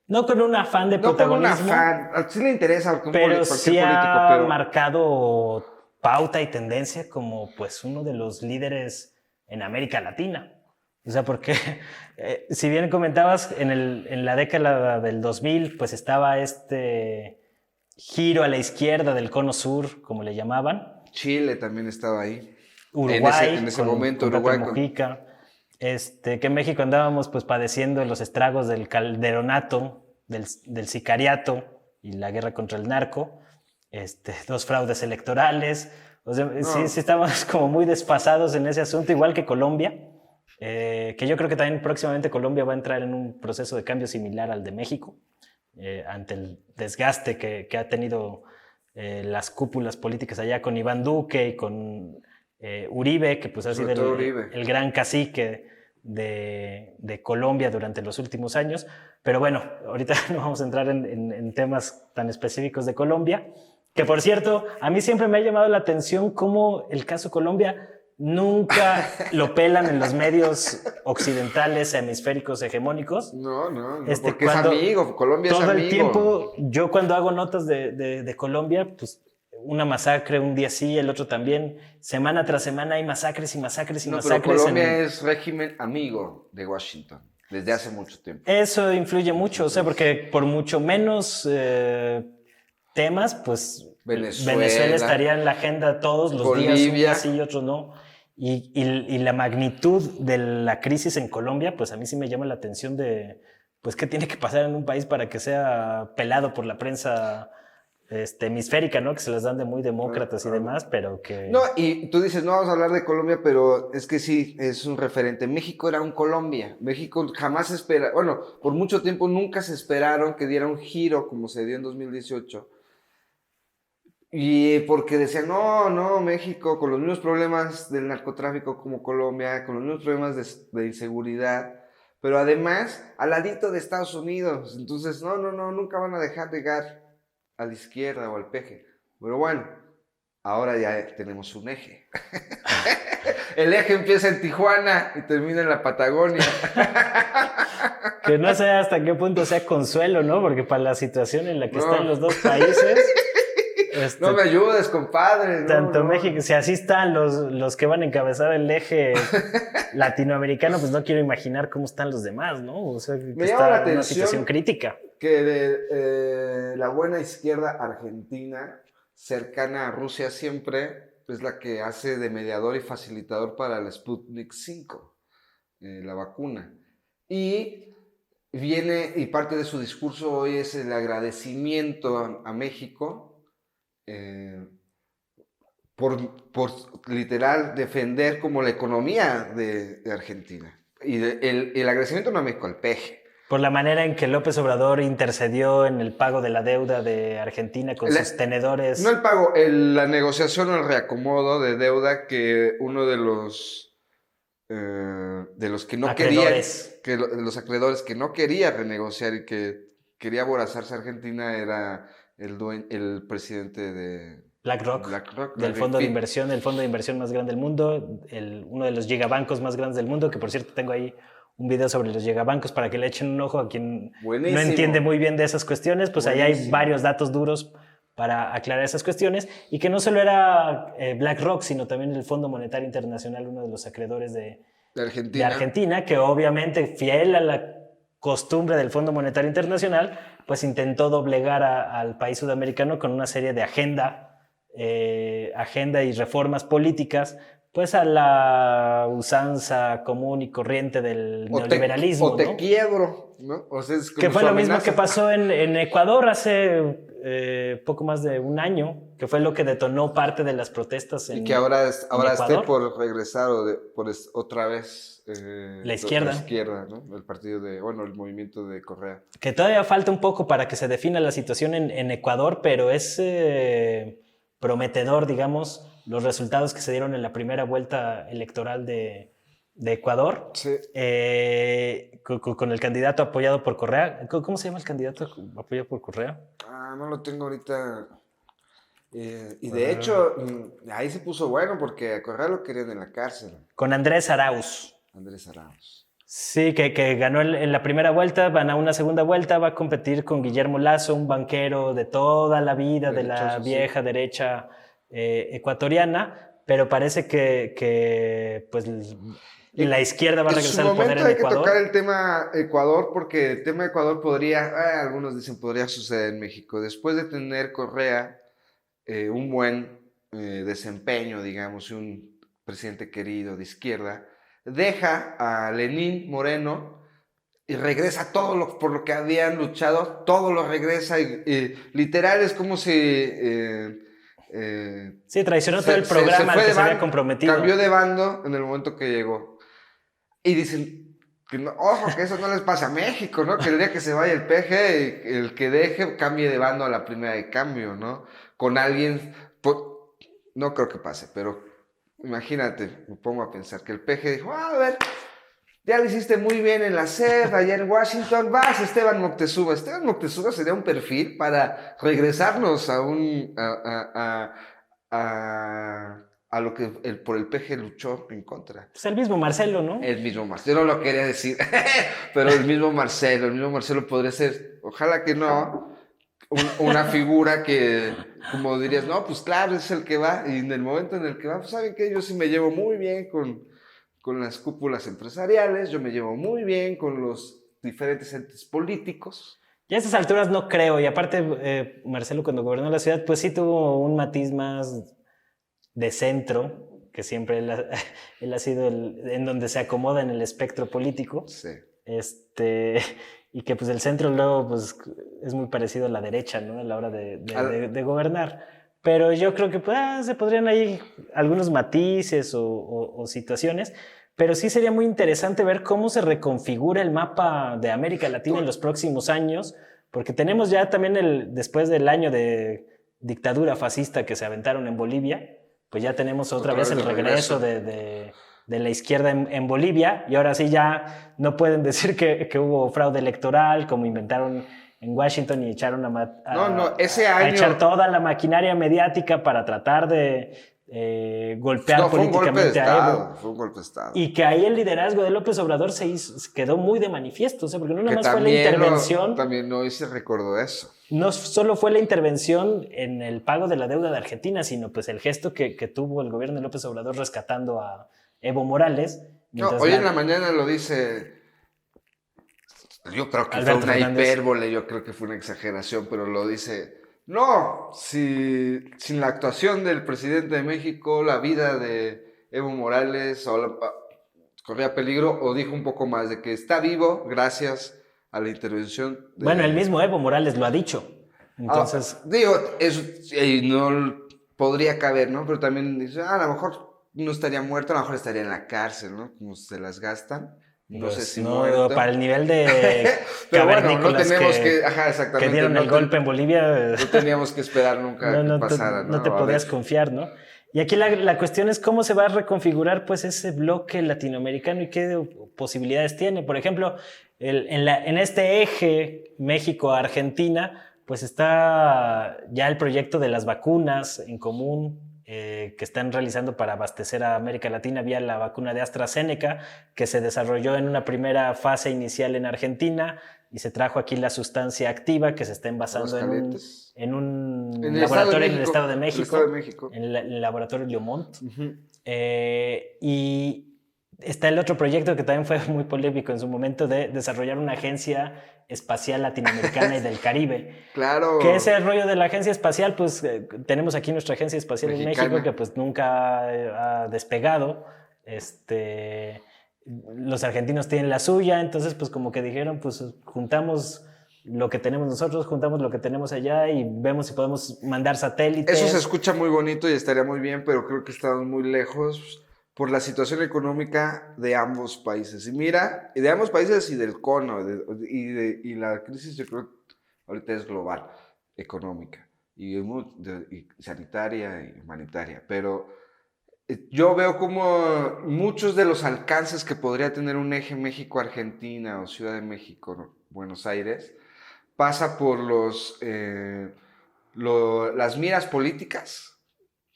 no con un afán de protagonismo. No con un afán, sí le interesa, pero sí ha marcado pauta y tendencia como pues uno de los líderes en América Latina. O sea, porque si bien comentabas, en la década del 2000, pues estaba este giro a la izquierda del cono sur, como le llamaban. Chile también estaba ahí. Uruguay, en ese momento, Uruguay. Mujica, que en México andábamos pues padeciendo los estragos del calderonato, del sicariato y la guerra contra el narco, 2 fraudes electorales. O sea, sí estamos como muy desfasados en ese asunto, igual que Colombia. Que yo creo que también próximamente Colombia va a entrar en un proceso de cambio similar al de México, ante el desgaste que ha tenido las cúpulas políticas allá con Iván Duque y con Uribe, que pues ha sido el gran cacique de Colombia durante los últimos años. Pero bueno, ahorita no vamos a entrar en temas tan específicos de Colombia, que por cierto, a mí siempre me ha llamado la atención cómo el caso Colombia nunca lo pelan en los medios occidentales, hemisféricos, hegemónicos. No, porque es amigo, Colombia es amigo. Todo el tiempo, yo cuando hago notas de Colombia, pues una masacre, un día sí, el otro también. Semana tras semana hay masacres y masacres y masacres. Pero Colombia es régimen amigo de Washington desde hace mucho tiempo. Eso influye mucho, o sea, porque por mucho menos temas, pues Venezuela estaría en la agenda todos los días, un día sí y otros no. Y la magnitud de la crisis en Colombia, pues a mí sí me llama la atención de, pues, qué tiene que pasar en un país para que sea pelado por la prensa hemisférica, ¿no? Que se las dan de muy demócratas y demás, pero que... No, y tú dices, no vamos a hablar de Colombia, pero es que sí, es un referente. México era un Colombia. México jamás espera, bueno, por mucho tiempo nunca se esperaron que diera un giro como se dio en 2018. Y porque decían, no, México, con los mismos problemas del narcotráfico como Colombia, con los mismos problemas de inseguridad, pero además al ladito de Estados Unidos. Entonces, no, nunca van a dejar de llegar a la izquierda o al peje. Pero bueno, ahora ya tenemos un eje. El eje empieza en Tijuana y termina en la Patagonia. Que no sé hasta qué punto sea consuelo, ¿no? Porque para la situación en la que están los dos países... No me ayudes, compadre. Tanto México, si así están los que van a encabezar el eje latinoamericano, pues no quiero imaginar cómo están los demás, ¿no? O sea, que me llama la atención una situación crítica. Que la buena izquierda argentina, cercana a Rusia siempre, es la que hace de mediador y facilitador para el Sputnik 5, la vacuna. Y parte de su discurso hoy es el agradecimiento a México por literal defender como la economía de Argentina. Y el agradecimiento no a México, al peje. Por la manera en que López Obrador intercedió en el pago de la deuda de Argentina con sus tenedores. No el pago, la negociación o el reacomodo de deuda que uno de los que no acreedores. los acreedores que no quería renegociar y que quería aborazarse a Argentina era el presidente de BlackRock del fondo de inversión, el fondo de inversión más grande del mundo, uno de los gigabancos más grandes del mundo, que por cierto tengo ahí un video sobre los gigabancos para que le echen un ojo a quien no entiende muy bien de esas cuestiones, pues ahí hay varios datos duros para aclarar esas cuestiones, y que no solo era BlackRock, sino también el Fondo Monetario Internacional, uno de los acreedores de Argentina, que obviamente, fiel a la costumbre del Fondo Monetario Internacional, pues intentó doblegar al país sudamericano con una serie de agenda y reformas políticas, pues a la usanza común y corriente del neoliberalismo. O te quiebro, ¿no? O sea, es como que fue lo mismo que pasó en Ecuador hace poco más de un año, que fue lo que detonó parte de las protestas en Ecuador. Y que ahora esté por regresar otra vez la izquierda. ¿no? El partido el movimiento de Correa. Que todavía falta un poco para que se defina la situación en Ecuador, pero es prometedor, digamos, los resultados que se dieron en la primera vuelta electoral de Ecuador. Sí. Con el candidato apoyado por Correa. ¿Cómo se llama el candidato apoyado por Correa? No lo tengo ahorita. Y de hecho, ahí se puso bueno porque a Correa lo querían en la cárcel. Con Andrés Arauz. Sí, que ganó en la primera vuelta, van a una segunda vuelta, va a competir con Guillermo Lasso, un banquero de toda la vida, de la vieja derecha ecuatoriana, pero parece que pues la izquierda va a regresar al poder en Ecuador. Hay que tocar el tema Ecuador, porque el tema Ecuador algunos dicen, podría suceder en México. Después de tener Correa un buen desempeño, digamos, un presidente querido de izquierda, deja a Lenín Moreno y regresa todo por lo que habían luchado, todo lo regresa y literal es como si... sí, traicionó todo el programa al que se había comprometido. Cambió de bando en el momento que llegó. Y dicen, ojo, que eso no les pasa a México, ¿no? Que el día que se vaya el PG, el que deje cambie de bando a la primera de cambio, ¿no? Con alguien, no creo que pase, pero imagínate, me pongo a pensar que el PG dijo, a ver, ya lo hiciste muy bien en la SED, allá en Washington, vas Esteban Moctezuma. Esteban Moctezuma sería un perfil para regresarnos a lo que por el PG luchó en contra. Pues el mismo Marcelo, ¿no? El mismo Marcelo, no lo quería decir, pero el mismo Marcelo podría ser, ojalá que no, una figura que, como dirías, no, pues claro, es el que va, y en el momento en el que va, pues saben que yo sí me llevo muy bien con las cúpulas empresariales, yo me llevo muy bien con los diferentes entes políticos. Y a estas alturas no creo, y aparte Marcelo cuando gobernó la ciudad, pues sí tuvo un matiz más de centro, que siempre él ha sido en donde se acomoda en el espectro político. Sí. Y que pues el centro luego pues, es muy parecido a la derecha, ¿no? A la hora de gobernar. Pero yo creo que pues, se podrían ahí algunos matices o situaciones, pero sí sería muy interesante ver cómo se reconfigura el mapa de América Latina en los próximos años, porque tenemos ya también después del año de dictadura fascista que se aventaron en Bolivia, pues ya tenemos otra vez el regreso de la izquierda en Bolivia, y ahora sí ya no pueden decir que hubo fraude electoral, como inventaron en Washington y echaron a echar toda la maquinaria mediática para tratar de golpear políticamente a Evo. Fue un golpe de Estado. Y que ahí el liderazgo de López Obrador quedó muy de manifiesto, o sea, porque no nada más fue la intervención. También hoy se recordó eso. No solo fue la intervención en el pago de la deuda de Argentina, sino pues el gesto que tuvo el gobierno de López Obrador rescatando a Evo Morales. No, hoy en la mañana lo dice, yo creo que Alberto fue una hipérbole, yo creo que fue una exageración, pero lo dice, no, sin la actuación del presidente de México, la vida de Evo Morales corría peligro, o dijo un poco más de que está vivo gracias a la intervención. Bueno, el mismo Evo Morales lo ha dicho. Entonces, digo, eso no podría caber, ¿no? Pero también dice, a lo mejor no estaría muerto, a lo mejor estaría en la cárcel, ¿no? Como se las gastan. No pues sé si no, muerto. Para el nivel de pero bueno, no tenemos exactamente, que dieron el golpe en Bolivia. No teníamos que esperar nunca que pasara, ¿no? No te podías confiar, ¿no? Y aquí la cuestión es cómo se va a reconfigurar pues ese bloque latinoamericano y qué posibilidades tiene. Por ejemplo, en este eje México-Argentina, pues está ya el proyecto de las vacunas en común que están realizando para abastecer a América Latina vía la vacuna de AstraZeneca, que se desarrolló en una primera fase inicial en Argentina y se trajo aquí la sustancia activa que se está envasando en un laboratorio en el Estado de México, en el laboratorio Leomont. Uh-huh. Y está el otro proyecto que también fue muy polémico en su momento de desarrollar una agencia espacial latinoamericana y del Caribe. Claro. Que ese rollo de la agencia espacial, pues tenemos aquí nuestra agencia espacial mexicana en México que pues nunca ha despegado. Los argentinos tienen la suya, entonces pues como que dijeron, pues juntamos lo que tenemos nosotros, juntamos lo que tenemos allá y vemos si podemos mandar satélites. Eso se escucha muy bonito y estaría muy bien, pero creo que estamos muy lejos por la situación económica de ambos países. Y mira, de ambos países y del cono, y la crisis yo creo ahorita es global, económica, y sanitaria y humanitaria, pero yo veo como muchos de los alcances que podría tener un eje México-Argentina o Ciudad de México, Buenos Aires, pasa por las miras políticas.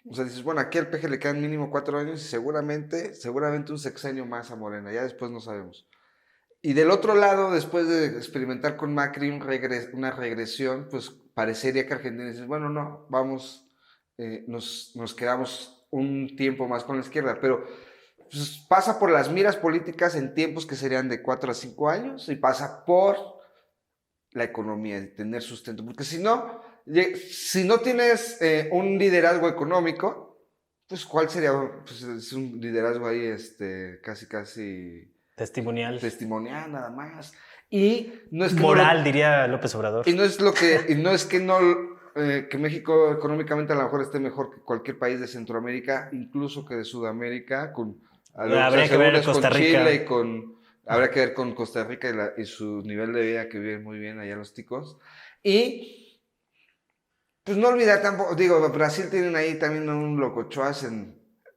O sea, dices, bueno, aquí al PG le quedan mínimo 4 años y seguramente un sexenio más a Morena, ya después no sabemos. Y del otro lado, después de experimentar con Macri una regresión, pues parecería que Argentina dice, bueno, no, vamos, nos quedamos un tiempo más con la izquierda, pero pues, pasa por las miras políticas en tiempos que serían de 4 a 5 años y pasa por la economía, tener sustento, porque si no tienes un liderazgo económico, pues ¿cuál sería? Pues es un liderazgo ahí casi testimonial nada más. Y no es que moral, diría López Obrador. Y no es que México económicamente a lo mejor esté mejor que cualquier país de Centroamérica, incluso que de Sudamérica, habría que ver Costa Rica. Chile habría que ver con Costa Rica y su nivel de vida, que viven muy bien allá los ticos. Y pues no olvidar tampoco, digo, Brasil tienen ahí también un locochoas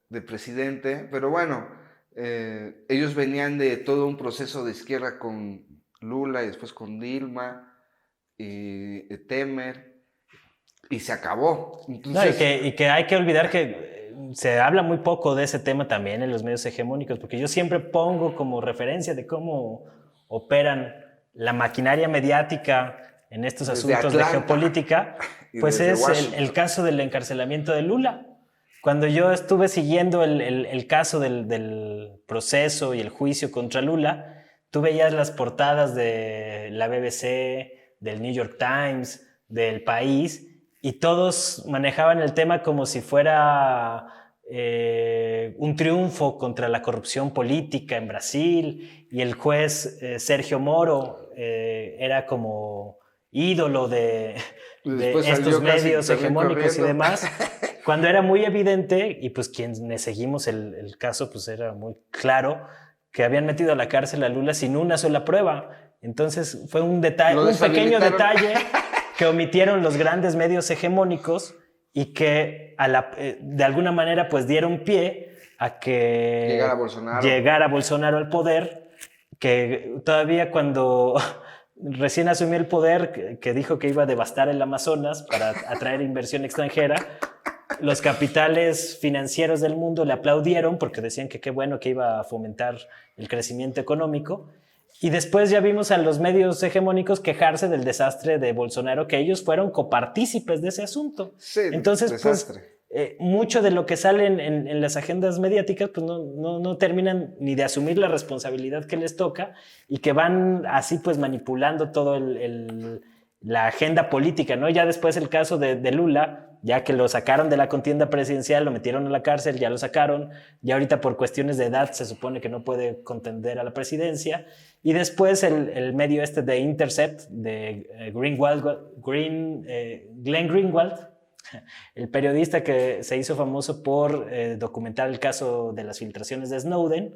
de presidente, pero bueno, ellos venían de todo un proceso de izquierda con Lula y después con Dilma y Temer, y se acabó. Entonces, no, y que hay que olvidar que se habla muy poco de ese tema también en los medios hegemónicos, porque yo siempre pongo como referencia de cómo operan la maquinaria mediática en estos asuntos de geopolítica, pues es el caso del encarcelamiento de Lula. Cuando yo estuve siguiendo el caso del proceso y el juicio contra Lula, tú veías las portadas de la BBC, del New York Times, del País, y todos manejaban el tema como si fuera un triunfo contra la corrupción política en Brasil, y el juez Sergio Moro era como ídolo de estos medios hegemónicos y demás, cuando era muy evidente, y pues quienes seguimos el caso, pues era muy claro, que habían metido a la cárcel a Lula sin una sola prueba. Entonces fue un pequeño detalle que omitieron los grandes medios hegemónicos y que de alguna manera pues dieron pie a que llegara Bolsonaro al poder, que todavía cuando recién asumió el poder, que dijo que iba a devastar el Amazonas para atraer inversión extranjera, los capitales financieros del mundo le aplaudieron porque decían que qué bueno que iba a fomentar el crecimiento económico. Y después ya vimos a los medios hegemónicos quejarse del desastre de Bolsonaro, que ellos fueron copartícipes de ese asunto. Sí, entonces, desastre. Pues, mucho de lo que sale en las agendas mediáticas pues no terminan ni de asumir la responsabilidad que les toca, y que van así pues manipulando todo la agenda política, ¿no? Ya después el caso de Lula, ya que lo sacaron de la contienda presidencial, lo metieron a la cárcel, ya lo sacaron, ya ahorita por cuestiones de edad se supone que no puede contender a la presidencia, y después el medio de Intercept, de Glenn Greenwald, el periodista que se hizo famoso por documentar el caso de las filtraciones de Snowden,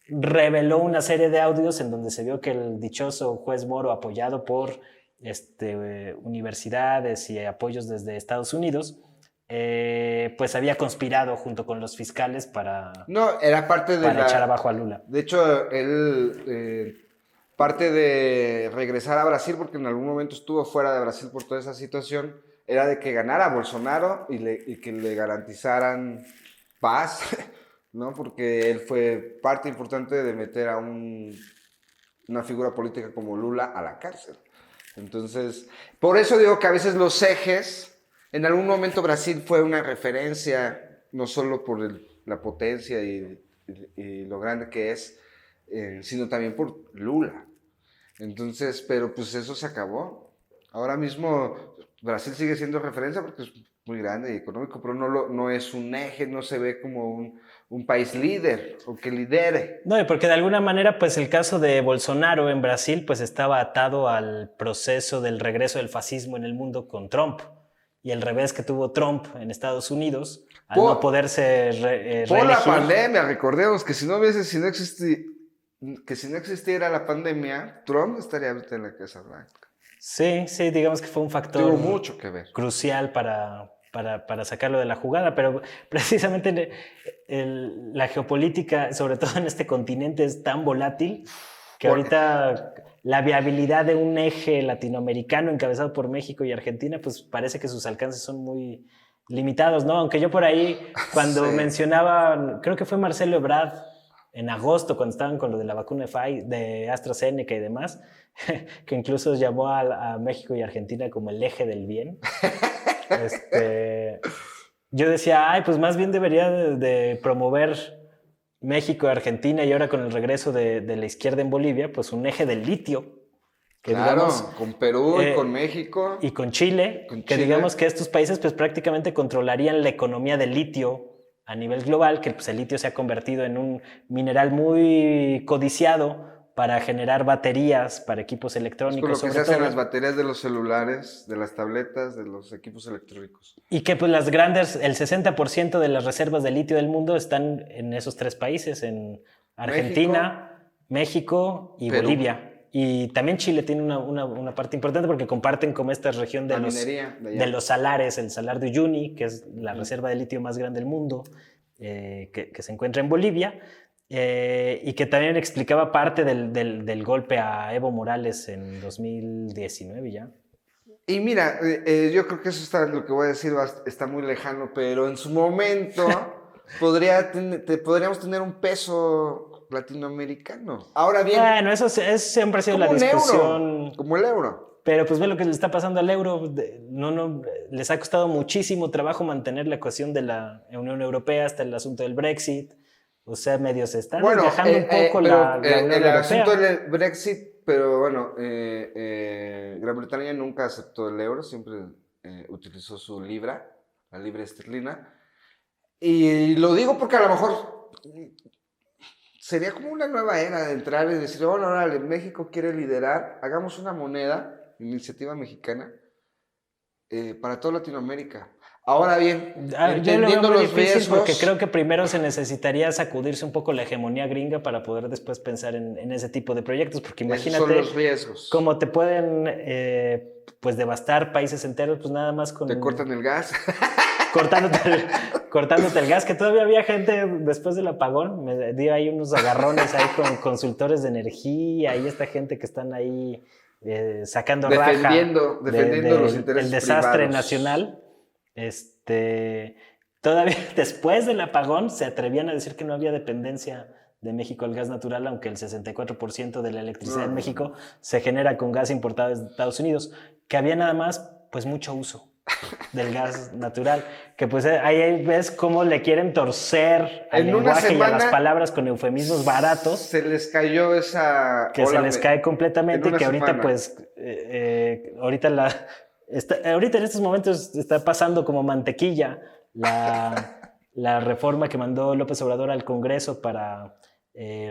reveló una serie de audios en donde se vio que el dichoso juez Moro, apoyado por universidades y apoyos desde Estados Unidos, pues había conspirado junto con los fiscales para echar abajo a Lula. De hecho, él parte de regresar a Brasil, porque en algún momento estuvo fuera de Brasil por toda esa situación, era de que ganara Bolsonaro y que le garantizaran paz, ¿no? Porque él fue parte importante de meter a una figura política como Lula a la cárcel. Entonces, por eso digo que a veces los ejes, en algún momento Brasil fue una referencia, no solo por la potencia y lo grande que es, sino también por Lula. Entonces, pero pues eso se acabó. Ahora mismo Brasil sigue siendo referencia porque es muy grande y económico, pero no es un eje, no se ve como un país líder o que lidere. No, y porque de alguna manera pues el caso de Bolsonaro en Brasil pues estaba atado al proceso del regreso del fascismo en el mundo con Trump, y el revés que tuvo Trump en Estados Unidos al no poderse reelegir. Por la pandemia, recordemos que si no existiera la pandemia, Trump estaría ahorita en la Casa Blanca. Sí, digamos que fue un factor tuvo mucho que ver. Crucial para sacarlo de la jugada, pero precisamente la geopolítica, sobre todo en este continente, es tan volátil que ahorita la viabilidad de un eje latinoamericano encabezado por México y Argentina, pues parece que sus alcances son muy limitados, ¿no? Aunque yo por ahí, cuando mencionaba, creo que fue Marcelo Ebrard, en agosto, cuando estaban con lo de la vacuna de AstraZeneca y demás, que incluso llamó a México y Argentina como el eje del bien. Yo decía, pues más bien debería de promover México y Argentina, y ahora con el regreso de la izquierda en Bolivia, pues un eje del litio. Que claro, digamos, con Perú y con México. Y con Chile, digamos que estos países pues prácticamente controlarían la economía del litio a nivel global, que pues, el litio se ha convertido en un mineral muy codiciado para generar baterías para equipos electrónicos. Es con lo que se hacen las baterías de los celulares, de las tabletas, de los equipos electrónicos. Y que pues el 60% de las reservas de litio del mundo están en esos tres países, en Argentina, México y Perú. Bolivia. Y también Chile tiene una parte importante porque comparten como esta región de los salares, el salar de Uyuni, que es la reserva de litio más grande del mundo, que se encuentra en Bolivia, y que también explicaba parte del golpe a Evo Morales en 2019 ya. Y mira, yo creo que eso lo que voy a decir está muy lejano, pero en su momento podríamos tener un peso latinoamericano. Ahora bien, bueno, eso siempre ha sido la discusión. Como el euro. pero pues ve lo que le está pasando al euro. Les ha costado muchísimo trabajo mantener la cohesión de la Unión Europea hasta el asunto del Brexit. O sea, medio se está desgajando un poco la Unión Europea. El asunto del Brexit, pero bueno, Gran Bretaña nunca aceptó el euro, siempre utilizó su libra, la libra esterlina. Y lo digo porque a lo mejor sería como una nueva era de entrar y decir, bueno, ahora México quiere liderar, hagamos una moneda, iniciativa mexicana, para toda Latinoamérica. Ahora bien, entendiendo los riesgos, porque creo que primero se necesitaría sacudirse un poco la hegemonía gringa para poder después pensar en ese tipo de proyectos, porque imagínate son los riesgos. Cómo te pueden pues devastar países enteros, pues nada más con... Te cortan el gas. Cortándote el gas, que todavía había gente después del apagón, me dio ahí unos agarrones ahí con consultores de energía, y esta gente que están ahí sacando defendiendo los intereses el desastre privados. Nacional. Todavía después del apagón se atrevían a decir que no había dependencia de México al gas natural, aunque el 64% de la electricidad en México se genera con gas importado de Estados Unidos, que había nada más pues mucho uso del gas natural, que pues ahí ves cómo le quieren torcer al lenguaje y a las palabras con eufemismos baratos. Se les cayó esa... Que se les cae completamente, que ahorita semana. Pues ahorita en estos momentos está pasando como mantequilla la reforma que mandó López Obrador al Congreso para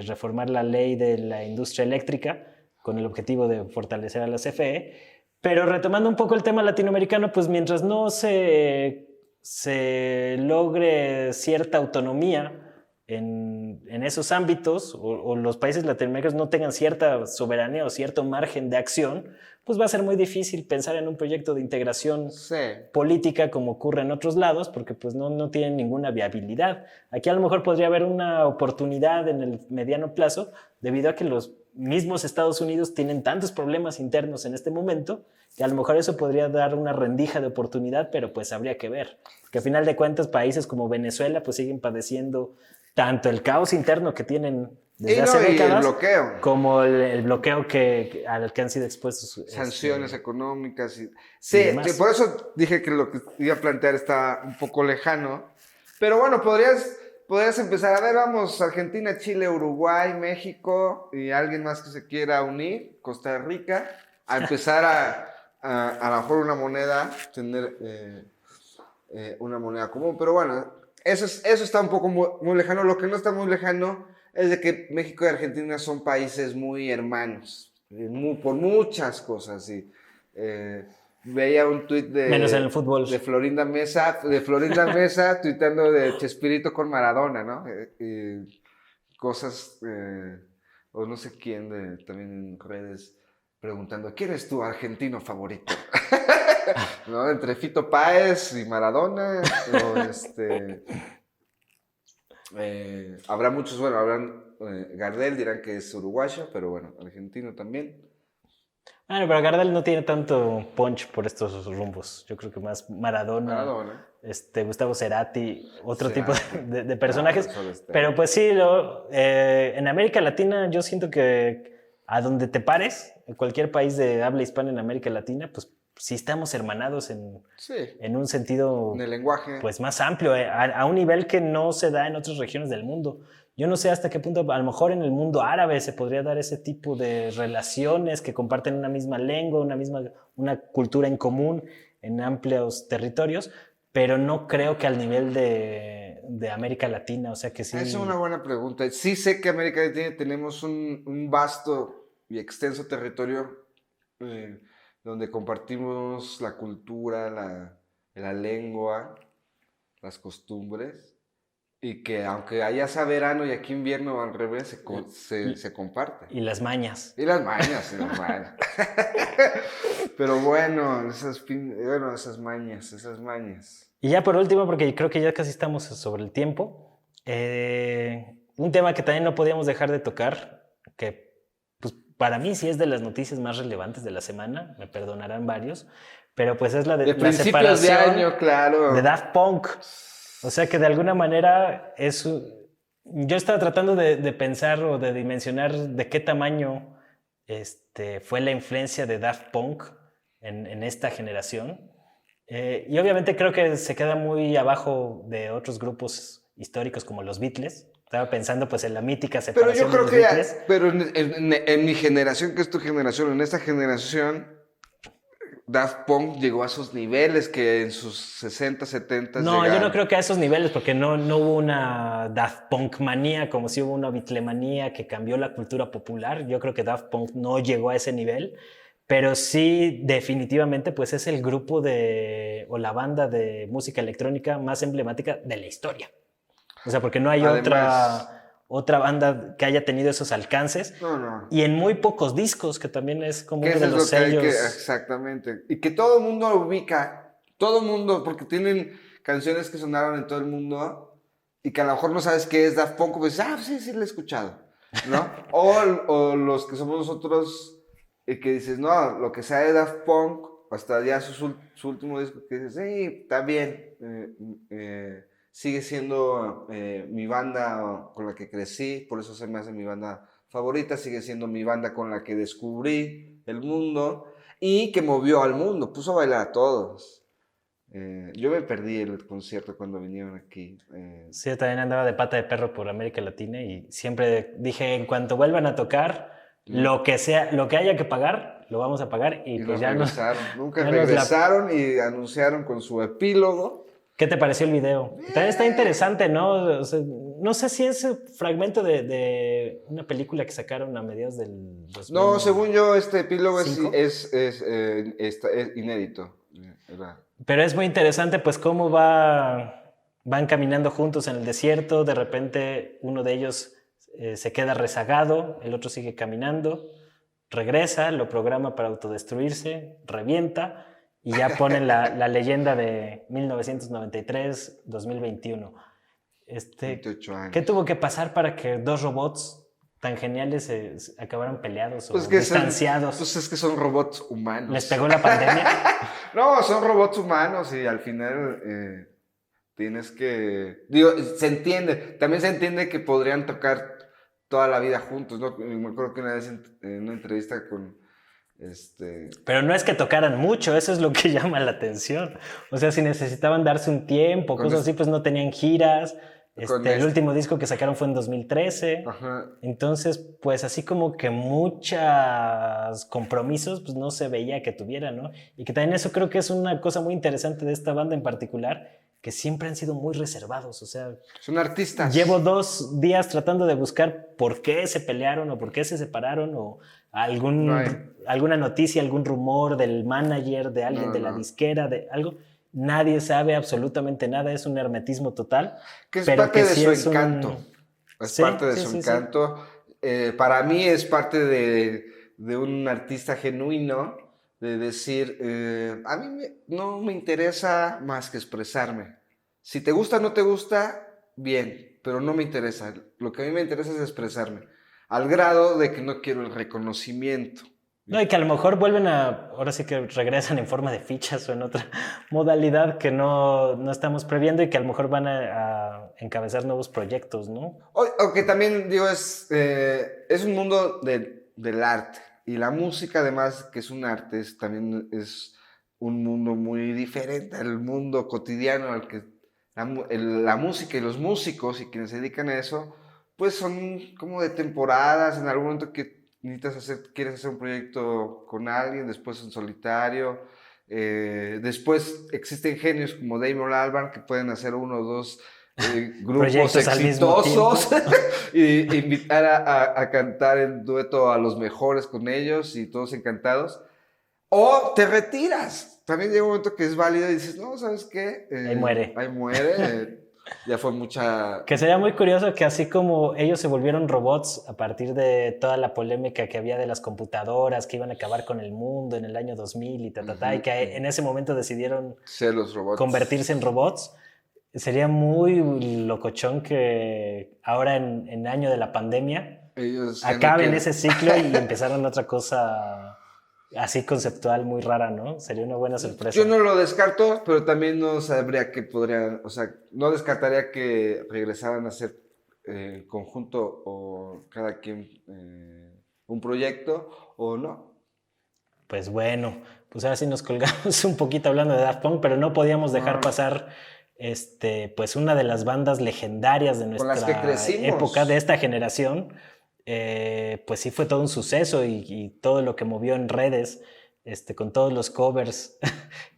reformar la ley de la industria eléctrica con el objetivo de fortalecer a la CFE. Pero retomando un poco el tema latinoamericano, pues mientras no se logre cierta autonomía en esos ámbitos, o los países latinoamericanos no tengan cierta soberanía o cierto margen de acción, pues va a ser muy difícil pensar en un proyecto de integración política como ocurre en otros lados, porque pues no tienen ninguna viabilidad. Aquí a lo mejor podría haber una oportunidad en el mediano plazo, debido a que los mismos Estados Unidos tienen tantos problemas internos en este momento, que a lo mejor eso podría dar una rendija de oportunidad, pero pues habría que ver. Que a final de cuentas países como Venezuela pues siguen padeciendo tanto el caos interno que tienen desde hace décadas, el bloqueo. Como el bloqueo al que han sido expuestos. Sanciones económicas. Sí, por eso dije que lo que iba a plantear está un poco lejano. Pero bueno, podrías empezar. A ver, vamos, Argentina, Chile, Uruguay, México y alguien más que se quiera unir, Costa Rica, a empezar a lo mejor una moneda, tener una moneda común. Pero bueno, eso está un poco muy lejano. Lo que no está muy lejano es de que México y Argentina son países muy hermanos, por muchas cosas. Sí. Veía un tuit menos en el fútbol, de Florinda Mesa tuitando de Chespirito con Maradona, ¿no? Cosas, o no sé quién, también en redes, preguntando, ¿quién es tu argentino favorito? ¿No? Entre Fito Páez y Maradona, habrá muchos, bueno, habrán Gardel, dirán que es uruguayo, pero bueno, argentino también. Bueno, pero Gardel no tiene tanto punch por estos rumbos. Yo creo que más Maradona. Gustavo Cerati, otro tipo de personajes. Pero pues sí, en América Latina yo siento que a donde te pares, en cualquier país de habla hispana en América Latina, pues sí estamos hermanados en un sentido, en el lenguaje, pues más amplio, a un nivel que no se da en otras regiones del mundo. Yo no sé hasta qué punto, a lo mejor en el mundo árabe se podría dar ese tipo de relaciones que comparten una misma lengua, una cultura en común en amplios territorios, pero no creo que al nivel de América Latina, o sea que sí. Es una buena pregunta. Sí sé que América Latina tenemos un vasto y extenso territorio donde compartimos la cultura, la lengua, las costumbres, y que aunque allá sea verano y aquí invierno al revés, se comparte. Y las mañas. Y las mañas. Pero bueno, esas mañas. Y ya por último, porque creo que ya casi estamos sobre el tiempo, un tema que también no podíamos dejar de tocar, que pues, para mí sí es de las noticias más relevantes de la semana, me perdonarán varios, pero pues es la separación de año, claro, de Daft Punk. O sea que de alguna manera yo estaba tratando de pensar o de dimensionar de qué tamaño fue la influencia de Daft Punk en esta generación. Y obviamente creo que se queda muy abajo de otros grupos históricos como los Beatles. Estaba pensando pues en la mítica separación de los Beatles. Pero en mi generación, que es tu generación, en esta generación, Daft Punk llegó a esos niveles que en sus 60, 70 No, llegaron. yo no creo que a esos niveles, porque no hubo una Daft Punk manía como si hubo una Beatlemanía que cambió la cultura popular. Yo creo que Daft Punk no llegó a ese nivel, pero sí definitivamente pues es el grupo o la banda de música electrónica más emblemática de la historia. O sea, porque no hay otra banda que haya tenido esos alcances. No. Y en muy pocos discos, que también es como uno de los sellos. Exactamente. Y que todo el mundo ubica. Todo el mundo, porque tienen canciones que sonaron en todo el mundo y que a lo mejor no sabes qué es Daft Punk, pues sí, lo he escuchado, ¿no? o los que somos nosotros que dices, no, lo que sea de Daft Punk, hasta ya su último disco, que dices, sí, está bien, sigue siendo mi banda con la que crecí, por eso se me hace mi banda favorita, sigue siendo mi banda con la que descubrí el mundo y que movió al mundo, puso a bailar a todos. Yo me perdí el concierto cuando vinieron aquí. Sí, yo también andaba de pata de perro por América Latina y siempre dije, en cuanto vuelvan a tocar, lo que haya que pagar, lo vamos a pagar. Y pues ya regresaron. Nunca regresaron y anunciaron con su epílogo. ¿Qué te pareció el video? También está interesante, ¿no? O sea, no sé si es fragmento de una película que sacaron a mediados del 2000. No, según yo, este epílogo es inédito. Pero es muy interesante, pues, cómo van caminando juntos en el desierto. De repente, uno de ellos se queda rezagado, el otro sigue caminando, regresa, lo programa para autodestruirse, revienta. Y ya ponen la leyenda de 1993-2021. 28 años. ¿Qué tuvo que pasar para que dos robots tan geniales se acabaran peleados o distanciados? Pues es que son robots humanos. ¿Les pegó la pandemia? No, son robots humanos y al final tienes que... se entiende. También se entiende que podrían tocar toda la vida juntos, ¿no? Me acuerdo que una vez en una entrevista con... Pero no es que tocaran mucho, eso es lo que llama la atención. O sea, si necesitaban darse un tiempo, cosas así, pues no tenían giras. El último disco que sacaron fue en 2013. Ajá. Entonces, pues así como que muchos compromisos, pues no se veía que tuvieran, ¿no? Y que también eso creo que es una cosa muy interesante de esta banda en particular, que siempre han sido muy reservados, o sea... Son artistas. Llevo 2 días tratando de buscar por qué se pelearon o por qué se separaron o alguna noticia, algún rumor del manager, de alguien de la disquera, de algo. Nadie sabe absolutamente nada, es un hermetismo total. Que es parte de su encanto. Es parte de su encanto. Para mí es parte de un artista genuino, de decir, a mí no me interesa más que expresarme. Si te gusta o no te gusta, bien, pero no me interesa. Lo que a mí me interesa es expresarme, al grado de que no quiero el reconocimiento. No, y que a lo mejor ahora sí que regresan en forma de fichas o en otra modalidad que no estamos previendo y que a lo mejor van a encabezar nuevos proyectos, ¿no? O que también, digo, es un mundo del arte. Y la música, además, que es un arte, también es un mundo muy diferente al mundo cotidiano, al que la música y los músicos y quienes se dedican a eso, pues son como de temporadas, en algún momento que quieres hacer un proyecto con alguien, después en solitario, después existen genios como Damon Albarn que pueden hacer 1 o 2 grupos exitosos y invitar a cantar en dueto a los mejores con ellos y todos encantados, o te retiras. También llega un momento que es válido y dices, no, ¿sabes qué? Ahí muere. Ya fue mucha... Que sería muy curioso que así como ellos se volvieron robots a partir de toda la polémica que había de las computadoras que iban a acabar con el mundo en el año 2000 y y que en ese momento decidieron ser los robots, convertirse en robots, sería muy locochón que ahora en año de la pandemia ellos acaben ese ciclo y empezaron otra cosa así conceptual muy rara, ¿no? Sería una buena sorpresa. Yo no lo descarto, pero también no sabría que podrían, o sea, no descartaría que regresaran a hacer conjunto o cada quien un proyecto o no. Pues bueno, pues ahora sí nos colgamos un poquito hablando de Daft Punk, pero no podíamos dejar pasar pues una de las bandas legendarias de nuestra época, de esta generación. Pues sí fue todo un suceso y todo lo que movió en redes, con todos los covers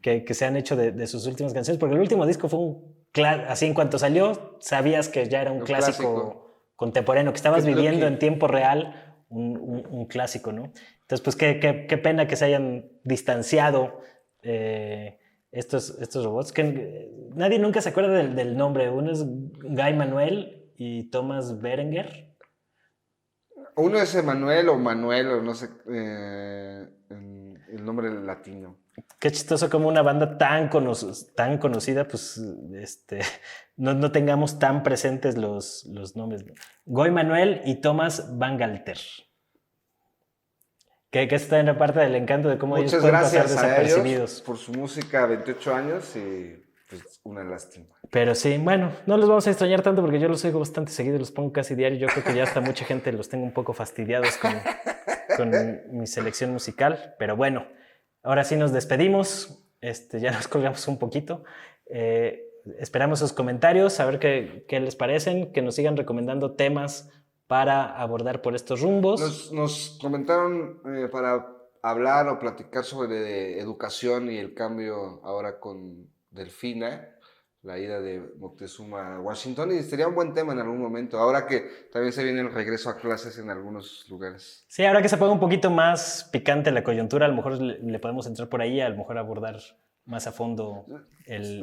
que se han hecho de sus últimas canciones, porque el último disco fue así en cuanto salió, sabías que ya era un clásico contemporáneo, que estabas viviendo en tiempo real un clásico, ¿no? Entonces, pues qué pena que se hayan distanciado estos robots, que nadie nunca se acuerda del nombre. Uno es Guy Manuel y Thomas Berenguer. Uno es Emanuel o Manuel, o no sé el nombre latino. Qué chistoso como una banda tan conocida, pues no tengamos tan presentes los nombres. Guy Manuel y Thomas Bangalter. Que está en la parte del encanto de cómo ellos pueden pasar desapercibidos. Ellos por su música, 28 años, y pues una lástima. Pero sí, bueno, no los vamos a extrañar tanto porque yo los oigo bastante seguido, los pongo casi diario. Yo creo que ya hasta mucha gente los tengo un poco fastidiados con mi selección musical. Pero bueno, ahora sí nos despedimos, ya nos colgamos un poquito. Esperamos sus comentarios, a ver qué les parecen, que nos sigan recomendando temas para abordar por estos rumbos. Nos comentaron para hablar o platicar sobre educación y el cambio ahora con Delfina, la ida de Moctezuma a Washington, y sería un buen tema en algún momento, ahora que también se viene el regreso a clases en algunos lugares. Sí, ahora que se ponga un poquito más picante la coyuntura, a lo mejor le podemos entrar por ahí, a lo mejor abordar más a fondo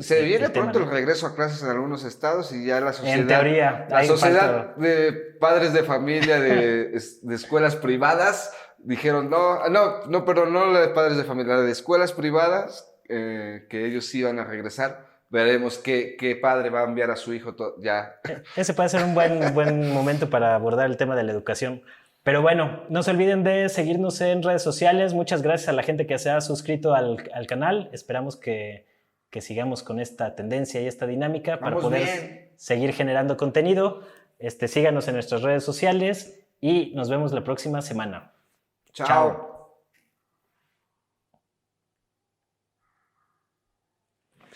se viene pronto el regreso a clases en algunos estados y ya la sociedad, en teoría, la sociedad de padres de familia de escuelas privadas dijeron no, pero no la de padres de familia, la de escuelas privadas, que ellos sí van a regresar. Veremos qué padre va a enviar a su hijo ya. Ese puede ser un buen momento para abordar el tema de la educación. Pero bueno, no se olviden de seguirnos en redes sociales. Muchas gracias a la gente que se ha suscrito al canal. Esperamos que sigamos con esta tendencia y esta dinámica para poder seguir generando contenido. Síganos en nuestras redes sociales y nos vemos la próxima semana. Chao.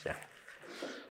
Ya.